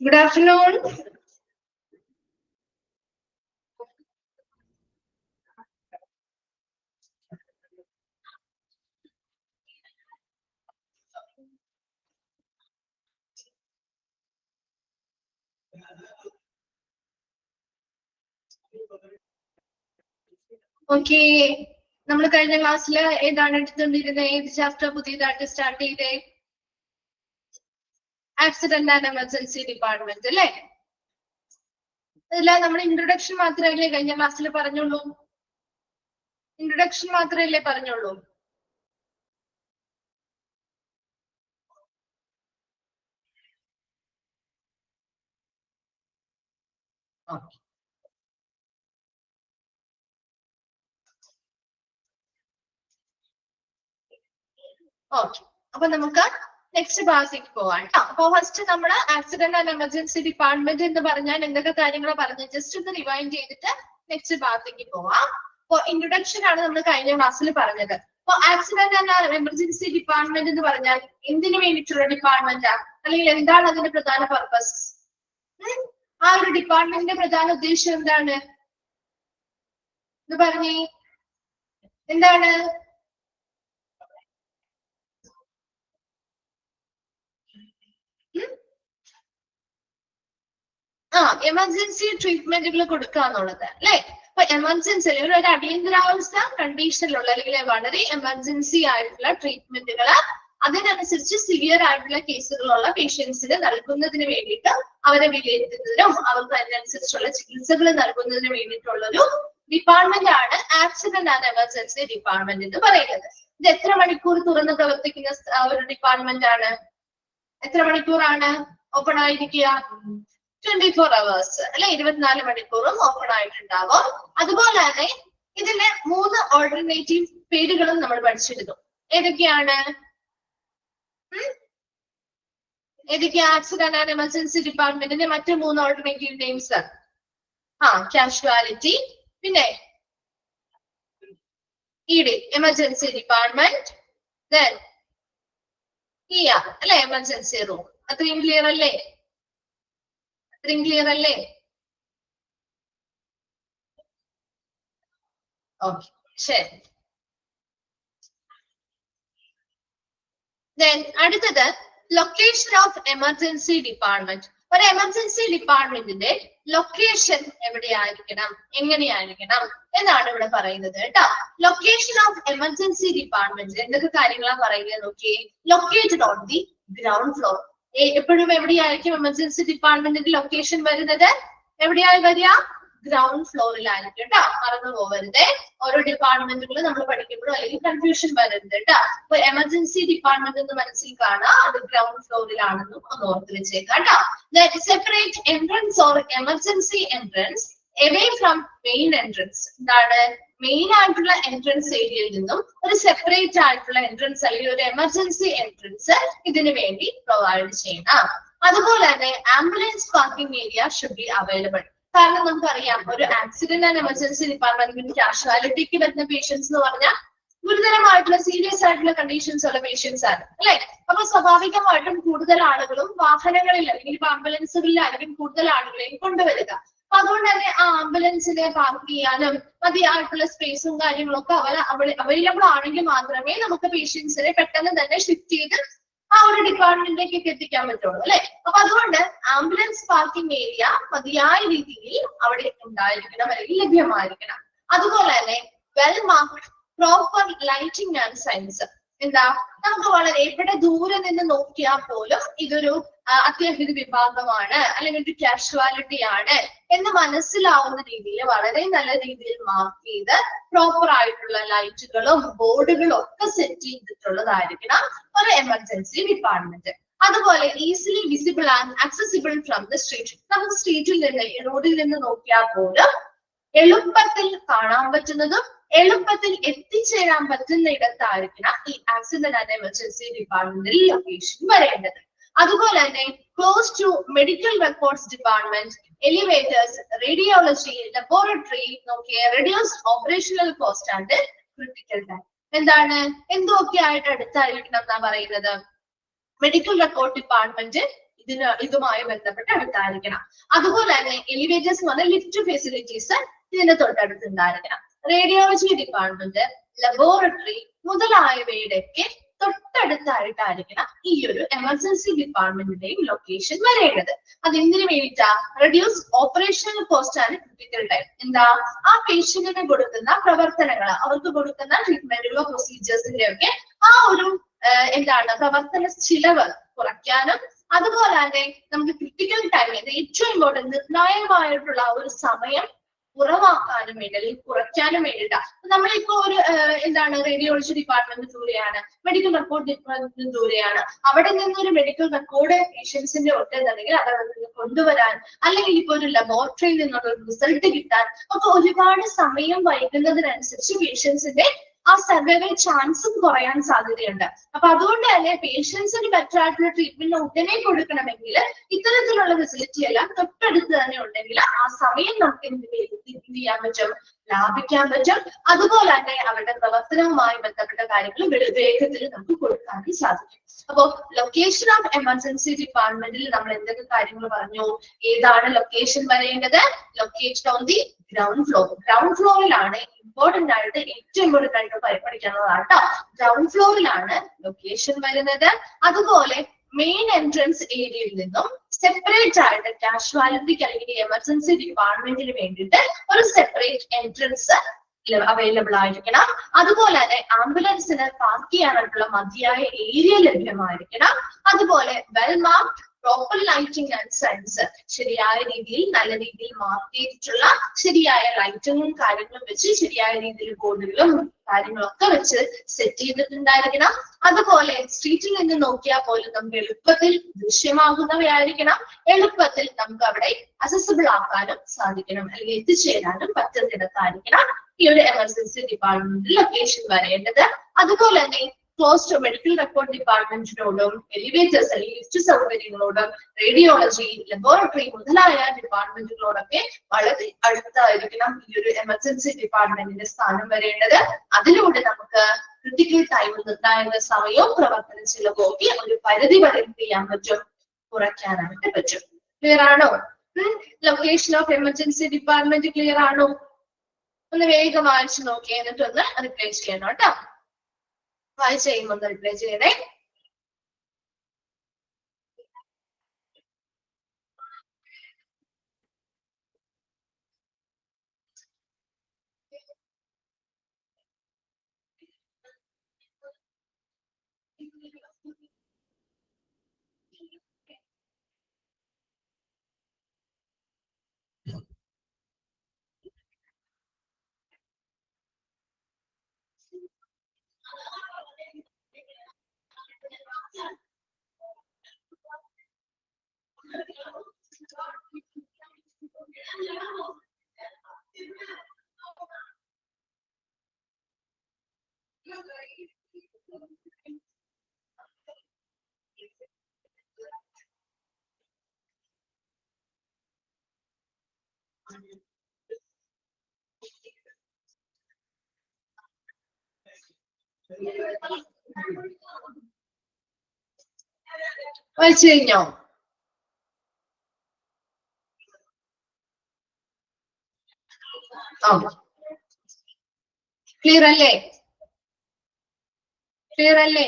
Good afternoon. Okay. നമ്മൾ കഴിഞ്ഞ ക്ലാസ്സിൽ ഏതാണ് എടുത്തുകൊണ്ടിരുന്നത്? ഏത് ചാപ്റ്റർ പുതിയതായിട്ട് സ്റ്റാർട്ട് ചെയ്തേ? ആക്സിഡന്റ് ആൻഡ് എമർജൻസി ഡിപ്പാർട്ട്മെന്റ് അല്ലേ? അല്ല, നമ്മൾ ഇൻട്രൊഡക്ഷൻ മാത്രമല്ലേ കഴിഞ്ഞ ക്ലാസ്സിൽ പറഞ്ഞുള്ളൂ? ഇൻട്രൊഡക്ഷൻ മാത്രമല്ലേ പറഞ്ഞുള്ളൂ? ഓക്കെ, അപ്പൊ നമുക്ക് നെക്സ്റ്റ് ഭാഗത്തേക്ക് പോവാം. അപ്പൊ ഫസ്റ്റ് നമ്മൾ ആക്സിഡന്റ് ആൻഡ് എമർജൻസി ഡിപ്പാർട്ട്മെന്റ് എന്ന് പറഞ്ഞാൽ എന്തൊക്കെ കാര്യങ്ങൾ പറഞ്ഞു ജസ്റ്റ് ഒന്ന് റിവൈൻഡ് ചെയ്തിട്ട് നെക്സ്റ്റ് ഭാഗത്തേക്ക് പോവാം. അപ്പൊ ഇൻട്രൊഡക്ഷൻ ആണ് നമ്മൾ കഴിഞ്ഞ ക്ലാസ്സിൽ പറഞ്ഞത്. അപ്പൊ ആക്സിഡന്റ് ആൻഡ് എമർജൻസി ഡിപ്പാർട്ട്മെന്റ് എന്ന് പറഞ്ഞാൽ എന്തിനു വേണ്ടിയിട്ടുള്ള ഡിപ്പാർട്ട്മെന്റാ, അല്ലെങ്കിൽ എന്താണ് അതിന്റെ പ്രധാന പർപ്പസ്? ആ ഒരു ഡിപ്പാർട്ട്മെന്റിന്റെ പ്രധാന ഉദ്ദേശം എന്താണ് എന്ന് പറഞ്ഞേ? എന്താണ്? എമർജൻസി ട്രീറ്റ്മെന്റുകൾ കൊടുക്കുക എന്നുള്ളത് അല്ലെ? അപ്പൊ എമർജൻസി അല്ലെങ്കിൽ ഒരു അടിയന്തരാവസ്ഥ കണ്ടീഷനിലുള്ള അല്ലെങ്കിൽ വളരെ എമർജൻസി ആയിട്ടുള്ള ട്രീറ്റ്മെന്റുകൾ അതിനനുസരിച്ച് സിവിയർ ആയിട്ടുള്ള കേസുകളുള്ള പേഷ്യൻസിന് നൽകുന്നതിന് വേണ്ടിയിട്ട് അവരെ വിലയിരുത്തുന്നതിനും അവർക്ക് അതിനനുസരിച്ചുള്ള ചികിത്സകൾ നൽകുന്നതിന് വേണ്ടിയിട്ടുള്ള ഒരു ഡിപ്പാർട്ട്മെന്റ് ആണ് ആക്സിഡന്റ് ആൻഡ് എമർജൻസി ഡിപ്പാർട്ട്മെന്റ് എന്ന് പറയുന്നത്. ഇത് എത്ര മണിക്കൂർ തുറന്ന് പ്രവർത്തിക്കുന്ന ഒരു ഡിപ്പാർട്ട്മെന്റ് ആണ്? എത്ര മണിക്കൂറാണ് ഓപ്പൺ ആയിരിക്കുക? 24 hours അല്ലെ? 24 മണിക്കൂറും ഓപ്പൺ ആയിട്ടുണ്ടാവും. അതുപോലെ തന്നെ ഇതിന്റെ 3 ഓൾട്ടർനേറ്റീവ് പേരുകളും നമ്മൾ പഠിച്ചിരുന്നു. ഏതൊക്കെയാണ്? ഏതൊക്കെയാ ആക്സിഡന്റ് ആൻഡ് എമർജൻസി ഡിപ്പാർട്ട്മെന്റിന്റെ മറ്റു 3 ഓൾട്ടർനേറ്റീവ് നെയിംസ്? കാഷ്വാലിറ്റി, പിന്നെ ഇഡി എമർജൻസി ഡിപ്പാർട്ട്മെന്റ്, ദെൻ അല്ലെ എമർജൻസി റൂം. അത്രയും ക്ലിയർ അല്ലേ? ക്ലിയർ അല്ലേ? ഓക്കെ, ശരി. അടുത്തത് ലൊക്കേഷൻ ഓഫ് എമർജൻസി ഡിപ്പാർട്ട്മെന്റ്. ഒരു എമർജൻസി ഡിപ്പാർട്ട്മെന്റിന്റെ ലൊക്കേഷൻ എവിടെയായിരിക്കണം, എങ്ങനെയായിരിക്കണം എന്നാണ് ഇവിടെ പറയുന്നത് കേട്ടോ. ലൊക്കേഷൻ ഓഫ് എമർജൻസി ഡിപ്പാർട്ട്മെന്റ് എന്തൊക്കെ കാര്യങ്ങളാണ് പറയുന്നത് നോക്കിയേ. Located on the ground floor. എപ്പോഴും എവിടെയായിരിക്കും എമർജൻസി ഡിപ്പാർട്ട്മെന്റിന്റെ ലൊക്കേഷൻ വരുന്നത്? എവിടെയായി വരിക? ഗ്രൗണ്ട് ഫ്ലോറിലായിരിക്കും കേട്ടോ. മറന്നു പോകരുത്. ഓരോ ഡിപ്പാർട്ട്മെന്റുകൾ നമ്മൾ പഠിക്കുമ്പോഴും അല്ലെങ്കിൽ കൺഫ്യൂഷൻ വരരുത് കേട്ടോ. അപ്പൊ എമർജൻസി ഡിപ്പാർട്ട്മെന്റ് എന്ന് മനസ്സിൽ കാണാം, അത് ഗ്രൗണ്ട് ഫ്ലോറിലാണെന്നും ഒന്ന് ഓർത്ത് വെച്ചേക്കാം കേട്ടോ. Separate entrance or emergency entrance away from main entrance. എന്താണ്? മെയിൻ ആയിട്ടുള്ള എൻട്രൻസ് ഏരിയയിൽ നിന്നും ഒരു സെപ്പറേറ്റ് ആയിട്ടുള്ള എൻട്രൻസ് അല്ലെങ്കിൽ ഒരു എമർജൻസി എൻട്രൻസ് ഇതിനു വേണ്ടി പ്രൊവൈഡ് ചെയ്യണം. അതുപോലെ തന്നെ ambulance parking area should be available. കാരണം നമുക്കറിയാം, ഒരു ആക്സിഡന്റ് ആൻഡ് എമർജൻസി ഡിപ്പാർട്ട്മെന്റിൽ കാഷ്വാലിറ്റിക്ക് വരുന്ന പേഷ്യൻസ് എന്ന് പറഞ്ഞാൽ ഗുരുതരമായിട്ടുള്ള സീരിയസ് ആയിട്ടുള്ള കണ്ടീഷൻസ് ഉള്ള പേഷ്യൻസ് ആണ് അല്ലെ? അപ്പൊ സ്വാഭാവികമായിട്ടും കൂടുതൽ ആളുകളും വാഹനങ്ങളിൽ അല്ലെങ്കിൽ ഇപ്പൊ ആംബുലൻസുകളിലായിരിക്കും കൂടുതൽ ആളുകളെയും കൊണ്ടുവരിക. അപ്പൊ അതുകൊണ്ട് തന്നെ ആ ആംബുലൻസിനെ പാർക്ക് ചെയ്യാനും മതിയായിട്ടുള്ള സ്പേസും കാര്യങ്ങളൊക്കെ അവൈലബിൾ ആണെങ്കിൽ മാത്രമേ നമുക്ക് പേഷ്യൻസിനെ പെട്ടെന്ന് തന്നെ ഷിഫ്റ്റ് ചെയ്ത് ആ ഒരു ഡിപ്പാർട്ട്മെന്റിലേക്ക് എത്തിക്കാൻ പറ്റുള്ളൂ അല്ലെ? അപ്പൊ അതുകൊണ്ട് ആംബുലൻസ് പാർക്കിംഗ് ഏരിയ മതിയായ രീതിയിൽ അവിടെ ഉണ്ടായിരിക്കണം അല്ലെങ്കിൽ ലഭ്യമായിരിക്കണം. അതുപോലെ തന്നെ well marked proper lighting and signs. എന്താ? നമുക്ക് വളരെ എവിടെ ദൂരെ നിന്ന് നോക്കിയാൽ പോലും ഇതൊരു അത്യാഹിത വിഭാഗമാണ് അല്ലെങ്കിൽ ഒരു കാഷ്വാലിറ്റി ആണ് എന്ന് മനസ്സിലാവുന്ന രീതിയിൽ വളരെ നല്ല രീതിയിൽ മാർക്ക് ചെയ്ത് പ്രോപ്പർ ആയിട്ടുള്ള ലൈറ്റുകളും ബോർഡുകളും ഒക്കെ സെറ്റ് ചെയ്തിട്ടുള്ളതായിരിക്കണം ഒരു എമർജൻസി ഡിപ്പാർട്ട്മെന്റ്. അതുപോലെ easily visible and accessible from the street. നമുക്ക് സ്ട്രീറ്റിൽ നിന്ന് റോഡിൽ നിന്ന് നോക്കിയാൽ പോലും എളുപ്പത്തിൽ കാണാൻ പറ്റുന്നതും എളുപ്പത്തിൽ എത്തിച്ചേരാൻ പറ്റുന്ന ഇടത്തായിരിക്കണം ഈ ആക്സിഡന്റ് ആൻഡ് എമർജൻസി ഡിപ്പാർട്ട്മെന്റിൽ ലൊക്കേഷൻ വരേണ്ടത്. അതുപോലെ തന്നെ close to medical records department, elevators, radiology, laboratory, നോക്കിയ reduced operational cost and critical time. എന്താണ്? എന്തൊക്കെ ആയിട്ട് അടുത്തായിരിക്കണം എന്നാ പറയുന്നത്? മെഡിക്കൽ റെക്കോർഡ് ഡിപ്പാർട്ട്മെന്റ് ഇതുമായി ബന്ധപ്പെട്ട് അടുത്തായിരിക്കണം. അതുപോലെ തന്നെ എലിവേറ്റേഴ്സ് എന്ന് പറഞ്ഞാൽ ലിഫ്റ്റ് ഫെസിലിറ്റീസ് ഇതിന്റെ തൊട്ടടുത്ത് ഉണ്ടായിരിക്കണം. റേഡിയോളജി ഡിപ്പാർട്ട്മെന്റ്, ലബോറട്ടറി മുതലായവയുടെയൊക്കെ തൊട്ടടുത്തായിട്ടായിരിക്കണം ഈ ഒരു എമർജൻസി ഡിപ്പാർട്ട്മെന്റിന്റെയും ലൊക്കേഷൻ വരേണ്ടത്. അത് എന്തിനു വേണ്ടിയിട്ടാ? Reduce operational cost and critical time. എന്താ? ആ പേഷ്യന്റിന് കൊടുക്കുന്ന പ്രവർത്തനങ്ങൾ, അവർക്ക് കൊടുക്കുന്ന ട്രീറ്റ്മെന്റുകളോ പ്രൊസീജിയേഴ്സിന്റെ ഒക്കെ ആ ഒരു എന്താണ് പ്രവർത്തന ചിലവ് കുറയ്ക്കാനും, അതുപോലെ തന്നെ നമുക്ക് ക്രിട്ടിക്കൽ ടൈമിൽ ഏറ്റവും ഇമ്പോർട്ടന്റ് നിർണായകമായിട്ടുള്ള ഒരു സമയം കുറവാക്കാനും വേണ്ടി അല്ലെങ്കിൽ കുറയ്ക്കാനും വേണ്ടിയിട്ടാണ്. നമ്മളിപ്പോ ഒരു എന്താണ് റേഡിയോളജി ഡിപ്പാർട്ട്മെന്റ് ദൂരെയാണ്, മെഡിക്കൽ റെക്കോർഡ് ഡിപ്പാർട്ട്മെന്റ് ദൂരെയാണ്, അവിടെ നിന്നൊരു മെഡിക്കൽ റെക്കോർഡ് പേഷ്യൻസിന്റെ ഉണ്ടെന്നുണ്ടെങ്കിൽ അത് കൊണ്ടുവരാൻ, അല്ലെങ്കിൽ ഇപ്പൊ ഒരു ലബോറട്ടറിയിൽ നിന്നുള്ള ഒരു റിസൾട്ട് കിട്ടാൻ ഒക്കെ ഒരുപാട് സമയം വൈകുന്നതിനനുസരിച്ച് പേഷ്യൻസിന്റെ ആ സർവൈവൽ ചാൻസും കുറയാൻ സാധ്യതയുണ്ട്. അപ്പൊ അതുകൊണ്ട് തന്നെ പേഷ്യൻസിന് ബെറ്റർ ആയിട്ടുള്ള ട്രീറ്റ്മെന്റ് ഉടനെ കൊടുക്കണമെങ്കിൽ ഇത്തരത്തിലുള്ള ഫെസിലിറ്റി എല്ലാം തൊട്ടടുത്ത് തന്നെ ഉണ്ടെങ്കിൽ ആ സമയം നമുക്ക് എന്ത് ചെയ്യാൻ പറ്റും? ലാഭിക്കാൻ പറ്റും. അതുപോലെ തന്നെ അവരുടെ പ്രവർത്തനവുമായി ബന്ധപ്പെട്ട കാര്യങ്ങൾ വേഗത്തിൽ നമുക്ക് കൊടുക്കാനും സാധിക്കും. അപ്പോ ലൊക്കേഷൻ ഓഫ് എമർജൻസി ഡിപ്പാർട്ട്മെന്റിൽ നമ്മൾ എന്തൊക്കെ കാര്യങ്ങൾ പറഞ്ഞു? ഏതാണ് ലൊക്കേഷൻ വരേണ്ടത്? Location on the ground floor. Ground ഫ്ലോറിലാണ് ഇമ്പോർട്ടന്റ് ആയിട്ട് ഏറ്റവും ഇമ്പോർട്ടന്റ് ആയിട്ട് പഠിക്കാനുള്ളതാണ് കേട്ടോ. ഗ്രൗണ്ട് ഫ്ലോറിലാണ് ലൊക്കേഷൻ വരുന്നത്. അതുപോലെ മെയിൻ എൻട്രൻസ് ഏരിയയിൽ നിന്നും സെപ്പറേറ്റ് ആയിട്ട് കാഷ്വാലിറ്റിക്ക് അല്ലെങ്കിൽ എമർജൻസി ഡിപ്പാർട്ട്മെന്റിന് വേണ്ടിയിട്ട് ഒരു സെപ്പറേറ്റ് എൻട്രൻസ് അവൈലബിൾ ആയിരിക്കണം. അതുപോലെ തന്നെ ആംബുലൻസിന് പാർക്ക് ചെയ്യാനായിട്ടുള്ള മതിയായ ഏരിയ ലഭ്യമായിരിക്കണം. അതുപോലെ well marked proper lighting and signs, ശരിയായ രീതിയിൽ നല്ല രീതിയിൽ മാർക്ക് ചെയ്തിട്ടുള്ള ശരിയായ ലൈറ്റിങ്ങും കാര്യങ്ങളും വെച്ച് ശരിയായ രീതിയിൽ ബോർഡുകളും കാര്യങ്ങളൊക്കെ വെച്ച് സെറ്റ് ചെയ്തിട്ടുണ്ടായിരിക്കണം. അതുപോലെ സ്ട്രീറ്റിൽ നിന്ന് നോക്കിയാൽ പോലും നമുക്ക് എളുപ്പത്തിൽ ദൃശ്യമാകുന്നവയായിരിക്കണം. എളുപ്പത്തിൽ നമുക്ക് അവിടെ അക്സസിബിൾ ആക്കാനും സാധിക്കണം, അല്ലെങ്കിൽ എത്തിച്ചേരാനും പറ്റുന്നിടത്തായിരിക്കണം ഈ ഒരു എമർജൻസി ഡിപ്പാർട്ട്മെന്റിൽ ലൊക്കേഷൻ വരേണ്ടത്. അതുപോലെ തന്നെ ക്ലോസ് മെഡിക്കൽ റെക്കോർഡ് ഡിപ്പാർട്ട്മെന്റിനോടും എലിവേറ്റേഴ്സ് അല്ലെങ്കിൽ ലിഫ്റ്റ് സൗകര്യങ്ങളോടും റേഡിയോളജി, ലബോറട്ടറി മുതലായ ഡിപ്പാർട്ട്മെന്റുകളോടൊക്കെ വളരെ അടുത്തായിരിക്കണം ഈ ഒരു എമർജൻസി ഡിപ്പാർട്ട്മെന്റിന്റെ സ്ഥാനം വരേണ്ടത്. അതിലൂടെ നമുക്ക് ക്രിട്ടിക്കൽ ടൈം, നിർണായക സമയവും പ്രവർത്തന ചിലവും ഒക്കെ ഒരു പരിധി വരെ ചെയ്യാൻ പറ്റും, കുറയ്ക്കാനായിട്ട് പറ്റും. ക്ലിയർ ആണോ? Location of emergency department clear ആണോ? ഒന്ന് വേഗം വായിച്ചു നോക്കി, എന്നിട്ടൊന്ന് റിപ്ലൈ ചെയ്യണം കേട്ടോ. വായിച്ചു കഴിയുമ്പോൾ ഒന്ന് റിപ്ലൈ ചെയ്യണേ. വായിച്ചു കഴിഞ്ഞോ? ക്ലിയർ അല്ലേ? ക്ലിയർ അല്ലേ?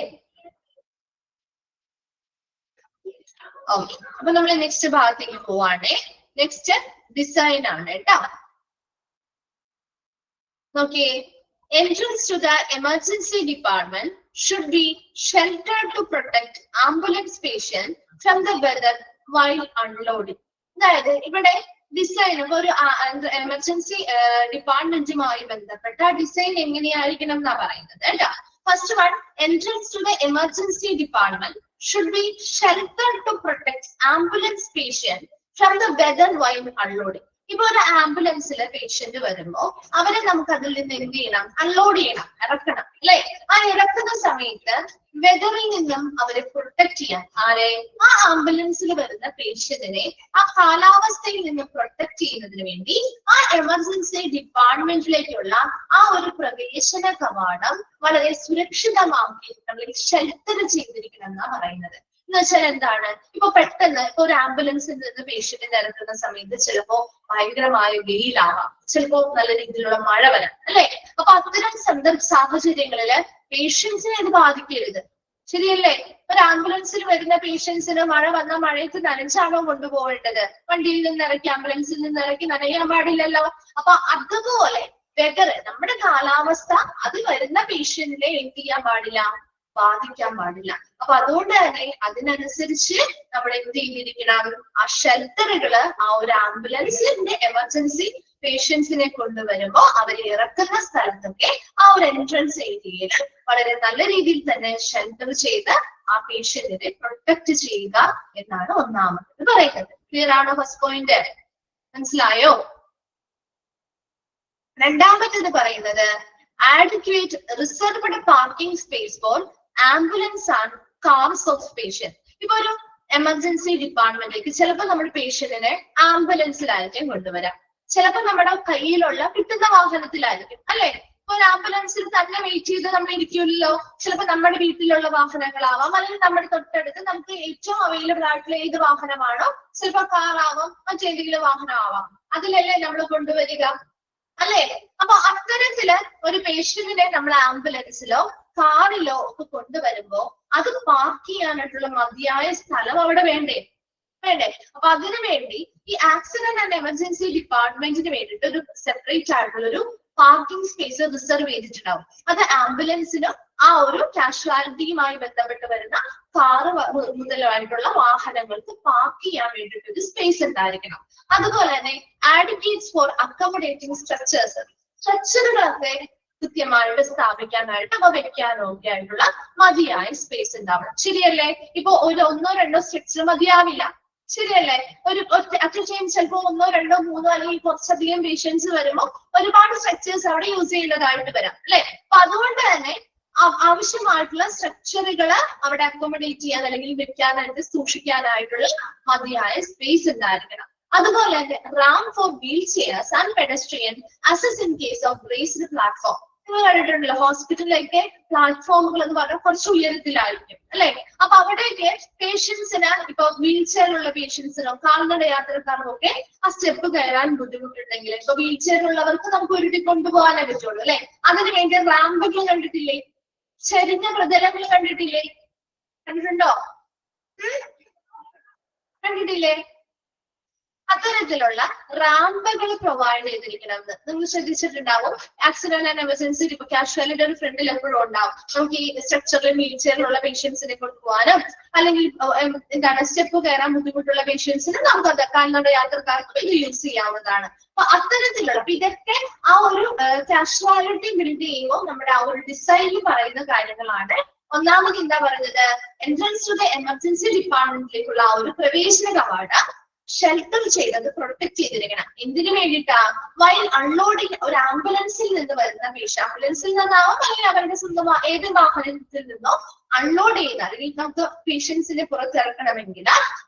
ഓക്കെ, അപ്പൊ നമ്മൾ നെക്സ്റ്റ് ഭാഗത്തേക്ക് പോവാണേ. നെക്സ്റ്റ് ഡിസൈൻ ആണ് കേട്ടോ. നോക്കിയേ, entrance to the emergency department should be sheltered to protect ambulance patient from the weather while unloading. അതായത് ഇവിടെ ഡിസൈൻ ഒരു എമർജൻസി ഡിപ്പാർട്ട്മെന്റുമായി ബന്ധപ്പെട്ട ഡിസൈൻ എങ്ങനെയായിരിക്കണം എന്നാ പറയുന്നത് കേട്ടോ. First one, entrance to the emergency department should be sheltered to protect ambulance patient from the weather while unloading. ഇപ്പൊ ഒരു ആംബുലൻസിലെ പേഷ്യന്റ് വരുമ്പോ അവരെ നമുക്ക് അതിൽ നിന്ന് എന്ത് ചെയ്യണം? അൺലോഡ് ചെയ്യണം, ഇറക്കണം അല്ലെ? ആ ഇറക്കുന്ന സമയത്ത് വെതറിൽ നിന്നും അവരെ പ്രൊട്ടക്ട് ചെയ്യാൻ, ആരെ? ആ ആംബുലൻസിൽ വരുന്ന പേഷ്യന്റിനെ ആ കാലാവസ്ഥയിൽ നിന്ന് പ്രൊട്ടക്ട് ചെയ്യുന്നതിന് വേണ്ടി ആ എമർജൻസി ഡിപ്പാർട്ട്മെന്റിലേക്കുള്ള ആ ഒരു പ്രവേശന കവാടം വളരെ സുരക്ഷിതമാക്കിയിരിക്കണം, അല്ലെങ്കിൽ ഷെൽട്ടർ ചെയ്തിരിക്കണം എന്നാ പറയുന്നത്. എന്ന് വെച്ചാൽ എന്താണ്? ഇപ്പൊ പെട്ടെന്ന് ഇപ്പൊ ഒരു ആംബുലൻസിൽ നിന്ന് പേഷ്യന്റിനെ ഇറക്കുന്ന സമയത്ത് ചിലപ്പോ ഭയങ്കരമായ വെയിലാവാം, ചിലപ്പോ നല്ല രീതിയിലുള്ള മഴ വരാം, അല്ലെ? അപ്പൊ അത്തരം സാഹചര്യങ്ങളില് പേഷ്യൻസിനെ ഇത് ബാധിക്കരുത്. ശരിയല്ലേ? ഒരു ആംബുലൻസിൽ വരുന്ന പേഷ്യൻസിന് മഴ വന്ന മഴയത്ത് നനച്ചാണോ കൊണ്ടുപോകേണ്ടത്? വണ്ടിയിൽ നിന്ന് ഇറക്കി ആംബുലൻസിൽ നിന്ന് ഇറക്കി നനയാൻ പാടില്ലല്ലോ. അപ്പൊ അതുപോലെ വെതർ, നമ്മുടെ കാലാവസ്ഥ അത് വരുന്ന പേഷ്യന്റിനെ എന്ത് ചെയ്യാൻ പാടില്ല? ബാധിക്കാൻ പാടില്ല. അപ്പൊ അതുകൊണ്ട് തന്നെ അതിനനുസരിച്ച് നമ്മൾ എന്ത് ചെയ്തിരിക്കണം? ആ ഷെൽട്ടറുകള് ആ ഒരു ആംബുലൻസിന്റെ എമർജൻസി പേഷ്യൻസിനെ കൊണ്ടുവരുമ്പോ അവർ ഇറക്കുന്ന സ്ഥലത്തൊക്കെ ആ ഒരു എൻട്രൻസ് ഏരിയയിൽ വളരെ നല്ല രീതിയിൽ തന്നെ ഷെൽട്ടർ ചെയ്ത് ആ പേഷ്യന്റിനെ പ്രൊട്ടക്ട് ചെയ്യുക എന്നാണ് ഒന്നാമത് പറയുന്നത്. ക്ലിയർ ആണോ? ഫസ്റ്റ് പോയിന്റ് മനസ്സിലായോ? രണ്ടാമത്തേത് പറയുന്നത് adequate reserved parking space for ambulance and cars of patient. ഇപ്പൊ ഒരു എമർജൻസി ഡിപ്പാർട്ട്മെന്റിലേക്ക് ചിലപ്പോൾ നമ്മുടെ പേഷ്യന്റിനെ ആംബുലൻസിലായിരിക്കും കൊണ്ടുവരാം, ചിലപ്പോൾ നമ്മുടെ കയ്യിലുള്ള കിട്ടുന്ന വാഹനത്തിലായിരിക്കും, അല്ലെ? ഇപ്പൊ ഒരു ആംബുലൻസിൽ തന്നെ വെയിറ്റ് ചെയ്ത് നമ്മൾ ഇരിക്കില്ലല്ലോ. ചിലപ്പോൾ നമ്മുടെ വീട്ടിലുള്ള വാഹനങ്ങളാവാം, അല്ലെങ്കിൽ നമ്മുടെ തൊട്ടടുത്ത് നമുക്ക് ഏറ്റവും അവൈലബിൾ ആയിട്ടുള്ള ഏത് വാഹനമാണോ, ചിലപ്പോൾ കാറാവാം, മറ്റേതെങ്കിലും വാഹനമാവാം, അതിലല്ലേ നമ്മൾ കൊണ്ടുവരിക, അല്ലെ? അപ്പൊ അത്തരത്തില് ഒരു പേഷ്യന്റിനെ നമ്മൾ ആംബുലൻസിലോ കാറിലോ ഒക്കെ കൊണ്ടുവരുമ്പോ അത് പാർക്ക് ചെയ്യാനായിട്ടുള്ള മതിയായ സ്ഥലം അവിടെ വേണ്ടേ? അപ്പൊ അതിനു വേണ്ടി ഈ ആക്സിഡന്റ് ആൻഡ് എമർജൻസി ഡിപ്പാർട്ട്മെന്റിന് വേണ്ടിയിട്ട് ഒരു സെപ്പറേറ്റ് ആയിട്ടുള്ള ഒരു പാർക്കിംഗ് സ്പേസ് റിസർവ് ചെയ്തിട്ടുണ്ടാവും. അത് ആംബുലൻസിനും ആ ഒരു കാഷ്വാലിറ്റിയുമായി ബന്ധപ്പെട്ട് വരുന്ന കാറ് മുതലായിട്ടുള്ള വാഹനങ്ങൾക്ക് പാർക്ക് ചെയ്യാൻ വേണ്ടിയിട്ട് ഒരു സ്പേസ് ഉണ്ടായിരിക്കണം. അതുപോലെ തന്നെ adequate for accommodating structures, സ്ട്രക്ചറുകളൊക്കെ കൃത്യമായിട്ട് സ്ഥാപിക്കാനായിട്ട് അവ വെക്കാനോ ഒക്കെ ആയിട്ടുള്ള മതിയായ സ്പേസ് ഉണ്ടാവണം. ശരിയല്ലേ? ഇപ്പൊ ഒരു ഒന്നോ രണ്ടോ സ്ട്രക്ചർ മതിയാവില്ല, ശരിയല്ലേ? ഒരു അറ്റൻഷൻ ചിലപ്പോ ഒന്നോ രണ്ടോ മൂന്നോ അല്ലെങ്കിൽ കുറച്ചധികം പേഷ്യൻസ് വരുമ്പോൾ ഒരുപാട് സ്ട്രക്ചേഴ്സ് അവിടെ യൂസ് ചെയ്യുന്നതായിട്ട് വരാം, അല്ലെ? അപ്പൊ അതുകൊണ്ട് തന്നെ ആവശ്യമായിട്ടുള്ള സ്ട്രക്ചറുകള് അവിടെ അക്കോമഡേറ്റ് ചെയ്യാൻ അല്ലെങ്കിൽ വെക്കാനായിട്ട് സൂക്ഷിക്കാനായിട്ടുള്ള മതിയായ സ്പേസ് ഉണ്ടായിരിക്കണം. അതുപോലെ തന്നെ ramp for wheelchairs and pedestrian access in case of raised platform. നിങ്ങൾ കണ്ടിട്ടുണ്ടല്ലോ ഹോസ്പിറ്റലിലൊക്കെ പ്ലാറ്റ്ഫോമുകൾ എന്ന് പറഞ്ഞാൽ കുറച്ച് ഉയരത്തിലായിരിക്കും, അല്ലെ? അപ്പൊ അവിടെയൊക്കെ പേഷ്യൻസിന് ഇപ്പൊ വീൽ ചെയറിലുള്ള പേഷ്യൻസിനോ കാൽനട യാത്രക്കാർക്കും ഒക്കെ ആ സ്റ്റെപ്പ് കയറാൻ ബുദ്ധിമുട്ടുണ്ടെങ്കിൽ ഇപ്പൊ വീൽ ചെയറുള്ളവർക്ക് നമുക്ക് ഉരുട്ടി കൊണ്ടുപോകാനേ പറ്റുള്ളൂ, അല്ലെ? അതിന് വേണ്ടി റാമ്പുകൾ കണ്ടിട്ടില്ലേ? ചെരിഞ്ഞ പ്രതലങ്ങൾ കണ്ടിട്ടില്ലേ? കണ്ടിട്ടുണ്ടോ? കണ്ടിട്ടില്ലേ? അത്തരത്തിലുള്ള റാമ്പുകൾ പ്രൊവൈഡ് ചെയ്തിരിക്കണം എന്ന് നിങ്ങൾ ശ്രദ്ധിച്ചിട്ടുണ്ടാവും. ആക്സിഡന്റ് ആൻഡ് എമർജൻസി ഇപ്പൊ കാഷ്വാലിറ്റിയുടെ ഫ്രണ്ടിൽ എപ്പോഴും ഉണ്ടാവും. നമുക്ക് ഈ സ്ട്രക്ചറിൽ വീൽ ചെയറിലുള്ള പേഷ്യൻസിനെ കൊണ്ടുപോകാനും അല്ലെങ്കിൽ എന്താണ് സ്റ്റെപ്പ് കയറാൻ ബുദ്ധിമുട്ടുള്ള പേഷ്യൻസിന് നമുക്ക് അത് കാൽനട യാത്രക്കാർക്ക് ഇത് യൂസ് ചെയ്യാവുന്നതാണ്. അപ്പൊ അത്തരത്തിലുള്ള ഇതൊക്കെ ആ ഒരു കാഷ്വാലിറ്റി ബിൽഡ് ചെയ്യുമ്പോൾ നമ്മുടെ ആ ഒരു ഡിസൈനിൽ പറയുന്ന കാര്യങ്ങളാണ്. ഒന്നാമത് എന്താ പറയുന്നത്? എൻട്രൻസ് ടു ദ എമർജൻസി ഡിപ്പാർട്ട്മെന്റിലേക്കുള്ള ആ ഒരു പ്രവേശന കവാടം ഷെൽട്ടർ ചെയ്തത് പ്രൊട്ടക്ട് ചെയ്തിരിക്കണം. എന്തിനു വേണ്ടിയിട്ടാ? വൈൽ അൺലോഡിങ് ഒരു ആംബുലൻസിൽ നിന്ന് വരുന്ന ആംബുലൻസിൽ നിന്നാവും അല്ലെങ്കിൽ അവരുടെ സ്വന്തം ഏത് വാഹനത്തിൽ നിന്നോ അൺലോഡ് ചെയ്യുന്ന അല്ലെങ്കിൽ നമുക്ക് പേഷ്യൻസിനെ പുറത്തിറക്കണമെങ്കിൽ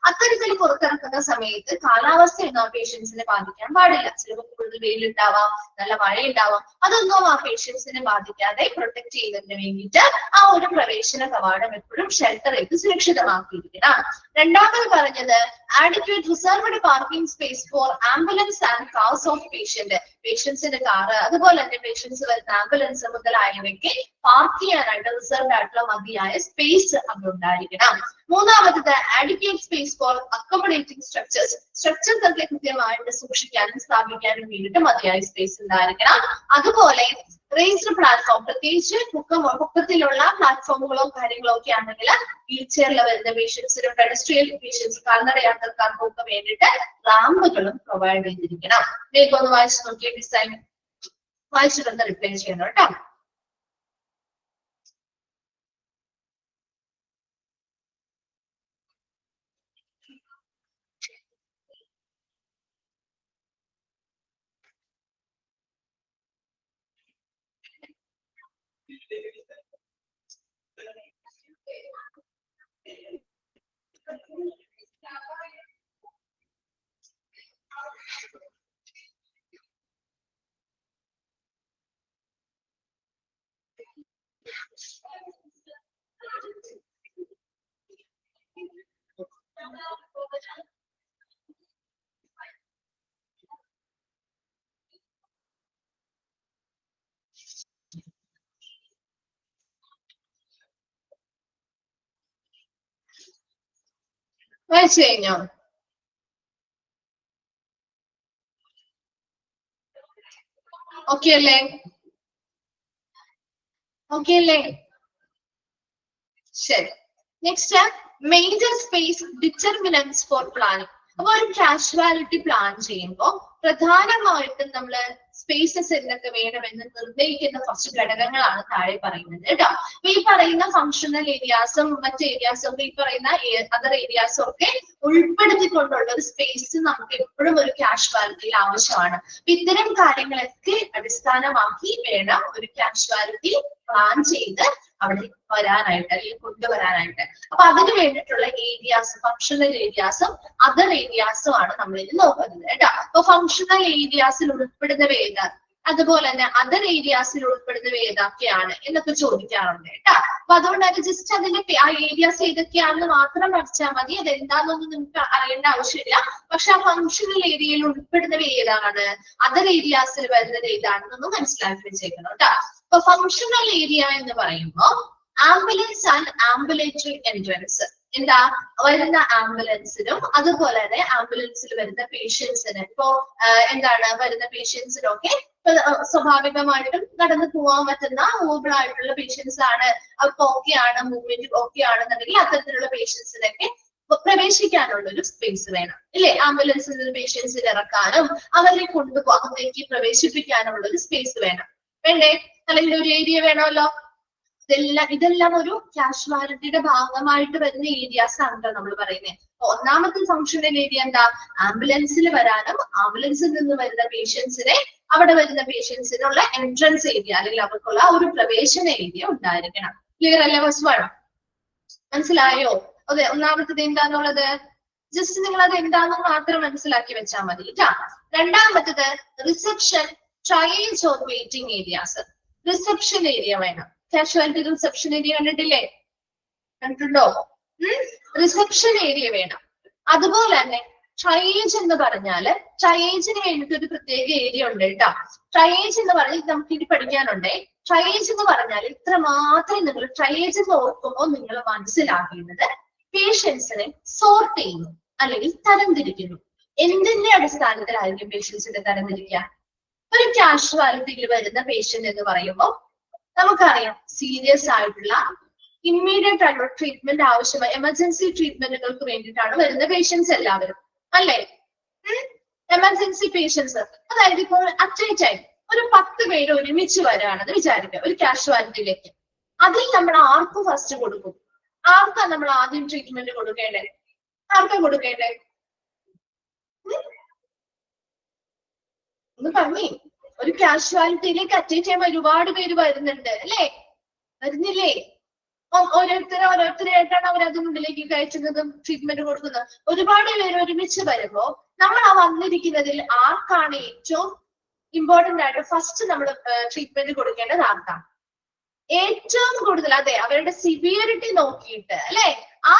അത്തരത്തിൽ പുറത്തിറക്കുന്ന സമയത്ത് കാലാവസ്ഥയൊന്നും ആ പേഷ്യൻസിനെ ബാധിക്കാൻ പാടില്ല. ചിലപ്പോൾ കൂടുതൽ വെയിലുണ്ടാവാം, നല്ല മഴയുണ്ടാവാം, അതൊന്നും ആ പേഷ്യൻസിനെ ബാധിക്കാതെ പ്രൊട്ടക്ട് ചെയ്യുന്നതിന് വേണ്ടിയിട്ട് ആ ഒരു പ്രവേശന കവാടം എപ്പോഴും ഷെൽട്ടർ ചെയ്ത് സുരക്ഷിതമാക്കിയിരിക്കണം. രണ്ടാമത് പറഞ്ഞത് adequate reserved parking space for ambulance and cars of patient. പേഷ്യൻസിന്റെ കാറ് അതുപോലെ തന്നെ പേഷ്യൻസ് വരുന്ന ആംബുലൻസ് മുതലായവയ്ക്ക് പാർക്ക് ചെയ്യാനായിട്ട് റിസർവ്ഡ് ആയിട്ടുള്ള മതിയായ സ്പേസ് അവിടെ ഉണ്ടായിരിക്കണം. മൂന്നാമത്തത് adequate space for accommodating structures. Structures ഒക്കെ കൃത്യമായിട്ട് സൂക്ഷിക്കാനും സ്ഥാപിക്കാനും വേണ്ടിയിട്ട് മതിയായ സ്പേസ് ഉണ്ടായിരിക്കണം. അതുപോലെ റേസ്ഡ് പ്ലാറ്റ്ഫോം, പ്രത്യേകിച്ച് പൊക്കത്തിലുള്ള പ്ലാറ്റ്ഫോമുകളോ കാര്യങ്ങളോ ഒക്കെ ആണെങ്കിൽ വീൽ ചെയറിൽ വരുന്ന പേഷ്യൻസിനും പെഡസ്ട്രിയൽ പേഷ്യൻസ് കാൽനട യാത്രക്കാർക്കും ഒക്കെ വേണ്ടിയിട്ട് റാമ്പുകളും പ്രൊവൈഡ് ചെയ്തിരിക്കണം. വേഗം ഒന്ന് വായിച്ചു നോക്കിയ ഡിസൈൻ വായിച്ചിട്ടൊന്ന് റിപ്ലൈ ചെയ്യണം കേട്ടോ. വായിച്ചു കഴിഞ്ഞോ? ഓക്കെ അല്ലേ? ഓക്കെ അല്ലേ? ശരി. Next major space determinants for planning. അപ്പൊ ഒരു കാഷ്വാലിറ്റി പ്ലാൻ ചെയ്യുമ്പോൾ പ്രധാനമായിട്ടും നമ്മള് സ്പേസസ് എന്തൊക്കെ വേണമെന്ന് നിർണ്ണയിക്കുന്ന കുറച്ച് ഘടകങ്ങളാണ് താഴെ പറയുന്നത് കേട്ടോ. അപ്പൊ ഈ പറയുന്ന ഫങ്ഷണൽ ഏരിയാസും മറ്റ് ഏരിയാസും ഈ പറയുന്ന അതർ ഏരിയാസും ഒക്കെ ഉൾപ്പെടുത്തിക്കൊണ്ടുള്ള ഒരു സ്പേസ് നമുക്ക് എപ്പോഴും ഒരു കാഷ്വാലിറ്റിയിൽ ആവശ്യമാണ്. ഇത്തരം കാര്യങ്ങളൊക്കെ അടിസ്ഥാനമാക്കി വേണം ഒരു കാഷ്വാലിറ്റി പ്ലാൻ ചെയ്ത് അവിടെ വരാനായിട്ട് അല്ലെങ്കിൽ കൊണ്ടുവരാനായിട്ട്. അപ്പൊ അതിന് വേണ്ടിയിട്ടുള്ള ഏരിയാസ്, ഫങ്ഷണൽ ഏരിയാസും അതർ ഏരിയാസും ആണ് നമ്മൾ ഇത് നോക്കുന്നത് കേട്ടോ. അപ്പൊ ഫങ്ഷണൽ ഏരിയാസിൽ ഉൾപ്പെടുന്നവ ഏതാ, അതുപോലെ തന്നെ അതർ ഏരിയാസിൽ ഉൾപ്പെടുന്നവ ഏതൊക്കെയാണ് എന്നൊക്കെ ചോദിക്കാറുണ്ട് കേട്ടോ. അപ്പൊ അതുകൊണ്ടാണ് ജസ്റ്റ് അതിന്റെ ആ ഏരിയാസ് ഏതൊക്കെയാണെന്ന് മാത്രം പഠിച്ചാൽ മതി. അത് എന്താണെന്നൊന്നും നിങ്ങൾക്ക് അറിയേണ്ട ആവശ്യമില്ല. പക്ഷെ ആ ഫങ്ഷണൽ ഏരിയയിൽ ഉൾപ്പെടുന്നവ ഏതാണ്, അതർ ഏരിയാസിൽ വരുന്നത് ഏതാണെന്നൊന്നും മനസ്സിലാക്കി വെച്ചേക്കണം കേട്ടോ. അപ്പൊ ഫങ്ഷണൽ ഏരിയ എന്ന് പറയുമ്പോൾ ആംബുലൻസ് ആൻഡ് ആംബുലേറ്ററി എൻട്രൻസ്. എന്താ വരുന്ന ആംബുലൻസിനും അതുപോലെ തന്നെ ആംബുലൻസിൽ വരുന്ന പേഷ്യൻസിന് ഇപ്പോ എന്താണ് വരുന്ന പേഷ്യൻസിനൊക്കെ സ്വാഭാവികമായിട്ടും നടന്നു പോകാൻ പറ്റുന്ന മൂവബിൾ ആയിട്ടുള്ള പേഷ്യൻസ് ആണ്. അപ്പൊ ഓക്കെ ആണ്, മൂവ്മെന്റ് ഓക്കെ ആണെന്നുണ്ടെങ്കിൽ അത്തരത്തിലുള്ള പേഷ്യൻസിനൊക്കെ പ്രവേശിക്കാനുള്ള ഒരു സ്പേസ് വേണം ഇല്ലേ? ആംബുലൻസിൽ നിന്ന് പേഷ്യൻസിനെ ഇറക്കാനും അവരെ കൊണ്ടുപോകാത്തേക്ക് പ്രവേശിപ്പിക്കാനുള്ള ഒരു സ്പേസ് വേണം വേണ്ടേ? അല്ലെങ്കിൽ ഒരു ഏരിയ വേണമല്ലോ. ഇതെല്ലാം ഒരു കാഷ്വാലിറ്റിയുടെ ഭാഗമായിട്ട് വരുന്ന ഏരിയാസ് ആണല്ലോ നമ്മൾ പറയുന്നത്. ഒന്നാമത്തെ ഫങ്ഷണൽ ഏരിയ എന്താ? ആംബുലൻസിൽ വരാനും ആംബുലൻസിൽ നിന്ന് വരുന്ന പേഷ്യൻസിനെ അവിടെ വരുന്ന പേഷ്യൻസിനുള്ള എൻട്രൻസ് ഏരിയ അല്ലെങ്കിൽ അവർക്കുള്ള ഒരു പ്രവേശന ഏരിയ ഉണ്ടായിരിക്കണം. ക്ലിയർ അല്ലേ? ഫസ്റ്റ് വൺ മനസ്സിലായോ? അതെ, ഒന്നാമത്തത് എന്താന്നുള്ളത് ജസ്റ്റ് നിങ്ങൾ അത് എന്താണെന്ന് മാത്രം മനസ്സിലാക്കി വെച്ചാൽ മതി കേട്ടാ. രണ്ടാമത്തത് reception, trials or waiting areas. Reception area വേണം. കാഷ്വാലിറ്റി റിസപ്ഷൻ ഏരിയ കണ്ടിട്ടില്ലേ? കണ്ടിട്ടുണ്ടോ? റിസപ്ഷൻ ഏരിയ വേണം. അതുപോലെ തന്നെ ട്രയേജ് എന്ന് പറഞ്ഞാല് ട്രയേജിന് വേണ്ടിയിട്ട് ഒരു പ്രത്യേക ഏരിയ ഉണ്ട് കേട്ടോ. ട്രയേജ് എന്ന് പറഞ്ഞാൽ നമുക്ക് ഇനി പഠിക്കാനുണ്ടേ. ട്രയേജ് എന്ന് പറഞ്ഞാൽ ഇത്ര മാത്രമേ നിങ്ങൾ ട്രയേജ് എന്ന് ഓർക്കുമ്പോൾ നിങ്ങൾ മനസ്സിലാക്കേണ്ടത് പേഷ്യൻസിനെ സോർട്ട് ചെയ്യുന്നു അല്ലെങ്കിൽ തരംതിരിക്കുന്നു. എന്തിന്റെ അടിസ്ഥാനത്തിലായിരിക്കും പേഷ്യൻസിനെ തരംതിരിക്കുക? ഒരു കാഷ്വാലിറ്റിയിൽ വരുന്ന പേഷ്യന്റ് എന്ന് പറയുമ്പോൾ നമുക്കറിയാം സീരിയസ് ആയിട്ടുള്ള ഇമ്മീഡിയറ്റ് ആയിട്ടുള്ള ട്രീറ്റ്മെന്റ് ആവശ്യമായി എമർജൻസി ട്രീറ്റ്മെന്റുകൾക്ക് വേണ്ടിയിട്ടാണ് വരുന്ന പേഷ്യൻസ് എല്ലാവരും അല്ലെ? എമർജൻസി പേഷ്യൻസ്, അതായത് ഇപ്പോൾ അറ്റ് എ ടൈം ഒരു 10 പേര് ഒരുമിച്ച് വരികയാണെന്ന് വിചാരിക്കുക ഒരു കാഷ്വാലിറ്റിയിലേക്ക്. അതിൽ നമ്മൾ ആർക്ക് ഫസ്റ്റ് കൊടുക്കും? ആർക്കാ നമ്മൾ ആദ്യം ട്രീറ്റ്മെന്റ് കൊടുക്കേണ്ടത്? ആർക്കാ കൊടുക്കേണ്ടത്? ഒന്ന് പറഞ്ഞേ. ഒരു കാഷ്വാലിറ്റിയിലേക്ക് അറ്റ് എ ടൈം ഒരുപാട് പേര് വരുന്നുണ്ട് അല്ലേ? വരുന്നില്ലേ? ഓരോരുത്തരായിട്ടാണ് അവർ അതിനുള്ളിലേക്ക് കയറ്റുന്നതും ട്രീറ്റ്മെന്റ് കൊടുക്കുന്നതും. ഒരുപാട് പേര് ഒരുമിച്ച് വരുമ്പോ നമ്മൾ ആ വന്നിരിക്കുന്നതിൽ ആർക്കാണ് ഏറ്റവും ഇമ്പോർട്ടന്റ് ആയിട്ട് ഫസ്റ്റ് നമ്മൾ ട്രീറ്റ്മെന്റ് കൊടുക്കേണ്ടത്? ആർക്കാണ് ഏറ്റവും കൂടുതൽ? അതെ, അവരുടെ സിവിയറിറ്റി നോക്കിയിട്ട് അല്ലെ? ആ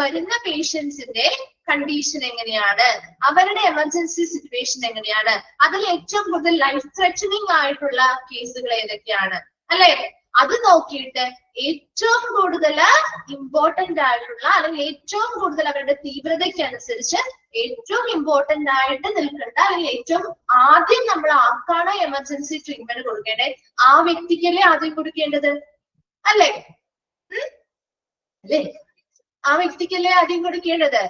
വരുന്ന പേഷ്യൻസിന്റെ കണ്ടീഷൻ എങ്ങനെയാണ്, അവരുടെ എമർജൻസി സിറ്റുവേഷൻ എങ്ങനെയാണ്, അതിൽ ഏറ്റവും കൂടുതൽ ലൈഫ് ത്രെറ്റനിങ് ആയിട്ടുള്ള കേസുകൾ ഏതൊക്കെയാണ് അല്ലെ? അത് നോക്കിയിട്ട് ഏറ്റവും കൂടുതൽ ഇമ്പോർട്ടന്റ് ആയിട്ടുള്ള അല്ലെങ്കിൽ ഏറ്റവും കൂടുതൽ അവരുടെ തീവ്രതയ്ക്ക് അനുസരിച്ച് ഏറ്റവും ഇമ്പോർട്ടന്റ് ആയിട്ട് നിൽക്കേണ്ട അല്ലെങ്കിൽ ഏറ്റവും ആദ്യം നമ്മൾ ആർക്കാണോ എമർജൻസി ട്രീറ്റ്മെന്റ് കൊടുക്കേണ്ടത് ആ വ്യക്തിക്കല്ലേ ആദ്യം കൊടുക്കേണ്ടത് അല്ലേ? അല്ലേ? ആ വ്യക്തിക്കല്ലേ ആദ്യം കൊടുക്കേണ്ടത്.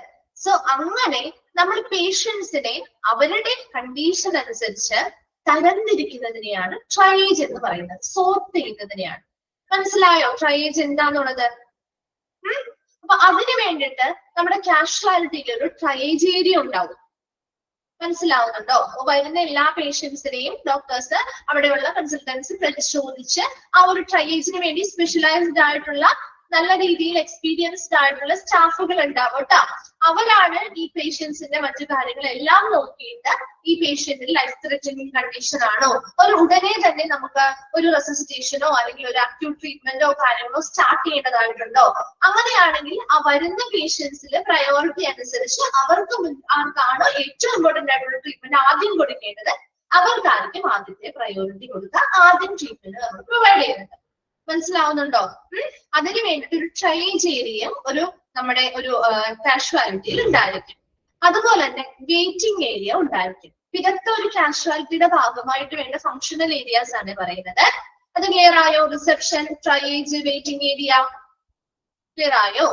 സോ അങ്ങനെ നമ്മൾ പേഷ്യൻസിനെ അവരുടെ കണ്ടീഷൻ അനുസരിച്ച് തരംതിരിക്കുന്നതിനെയാണ് ട്രയേജ് എന്ന് പറയുന്നത്, സോർട്ട് ചെയ്യുന്നതിനെയാണ്. മനസ്സിലായോ ട്രയേജ് എന്താന്നുള്ളത്? അപ്പൊ അതിന് വേണ്ടിയിട്ട് നമ്മുടെ കാഷ്വാലിറ്റിയിൽ ഒരു ട്രയേജ് ഏരിയ ഉണ്ടാവും. മനസ്സിലാവുന്നുണ്ടോ? വരുന്ന എല്ലാ പേഷ്യൻസിനെയും ഡോക്ടേഴ്സ് അവിടെയുള്ള കൺസൾട്ടൻസി പരിശോധിച്ച് ആ ഒരു ട്രയേജിന് വേണ്ടി സ്പെഷ്യലൈസ്ഡ് ആയിട്ടുള്ള നല്ല രീതിയിൽ എക്സ്പീരിയൻസ്ഡ് ആയിട്ടുള്ള സ്റ്റാഫുകൾ ഉണ്ടാവും കേട്ടോ. അവരാണ് ഈ പേഷ്യൻസിന്റെ മറ്റു കാര്യങ്ങളെല്ലാം നോക്കിയിട്ട് ഈ പേഷ്യന്റിന് ലൈഫ് ത്രെറ്റനിങ് കണ്ടീഷൻ ആണോ, ഒരു ഉടനെ തന്നെ നമുക്ക് ഒരു റെസിസ്റ്റേഷനോ അല്ലെങ്കിൽ ഒരു അക്യൂട്ട് ട്രീറ്റ്മെന്റോ കാര്യങ്ങളോ സ്റ്റാർട്ട് ചെയ്യേണ്ടതായിട്ടുണ്ടോ? അങ്ങനെയാണെങ്കിൽ ആ വരുന്ന പേഷ്യൻസിൽ പ്രയോറിറ്റി അനുസരിച്ച് അവർക്ക് ആർക്കാണോ ഏറ്റവും ഇമ്പോർട്ടന്റ് ആയിട്ടുള്ള ട്രീറ്റ്മെന്റ് ആദ്യം കൊടുക്കേണ്ടത് അവർക്കായിരിക്കും ആദ്യത്തെ പ്രയോറിറ്റി കൊടുക്കുക, ആദ്യം ട്രീറ്റ്മെന്റ് നമ്മൾ പ്രൊവൈഡ് ചെയ്യുന്നത്. മനസ്സിലാവുന്നുണ്ടോ? അതിന് വേണ്ടിയിട്ട് ഒരു ട്രയേജ് ഏരിയയും ഒരു നമ്മുടെ ഒരു കാഷ്വാലിറ്റിയിൽ ഉണ്ടായിരിക്കും. അതുപോലെ തന്നെ വെയിറ്റിംഗ് ഏരിയ ഉണ്ടായിരിക്കും. ഇതൊക്കെ ഒരു കാഷ്വാലിറ്റിയുടെ ഭാഗമായിട്ട് വേണ്ട ഫങ്ഷണൽ ഏരിയാസ് ആണ് പറയുന്നത്. അത് ക്ലിയർ ആയോ? Reception, triage, waiting area clear ആയോ?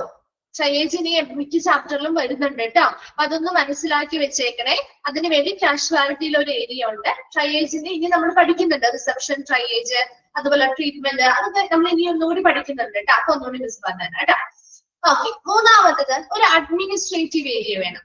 ട്രയേജ് ഇനി മിക്ക ചാപ്റ്ററിലും വരുന്നുണ്ട് കേട്ടോ. അതൊന്ന് മനസ്സിലാക്കി വെച്ചേക്കണേ. അതിനുവേണ്ടി കാഷ്വാലിറ്റിയിൽ ഒരു ഏരിയ ഉണ്ട്. ട്രയേജിന്റെ ഇനി നമ്മൾ പഠിക്കുന്നുണ്ട്. റിസപ്ഷൻ, ട്രയേജ്, അതുപോലെ ട്രീറ്റ്മെന്റ്, അതൊക്കെ നമ്മൾ ഇനി ഒന്നുകൂടി പഠിക്കുന്നുണ്ട് കേട്ടോ. അപ്പൊ ഒന്നുകൂടി മിസ് പറഞ്ഞ കേട്ടോ. ഓക്കെ, മൂന്നാമത്തത് ഒരു അഡ്മിനിസ്ട്രേറ്റീവ് ഏരിയ വേണം.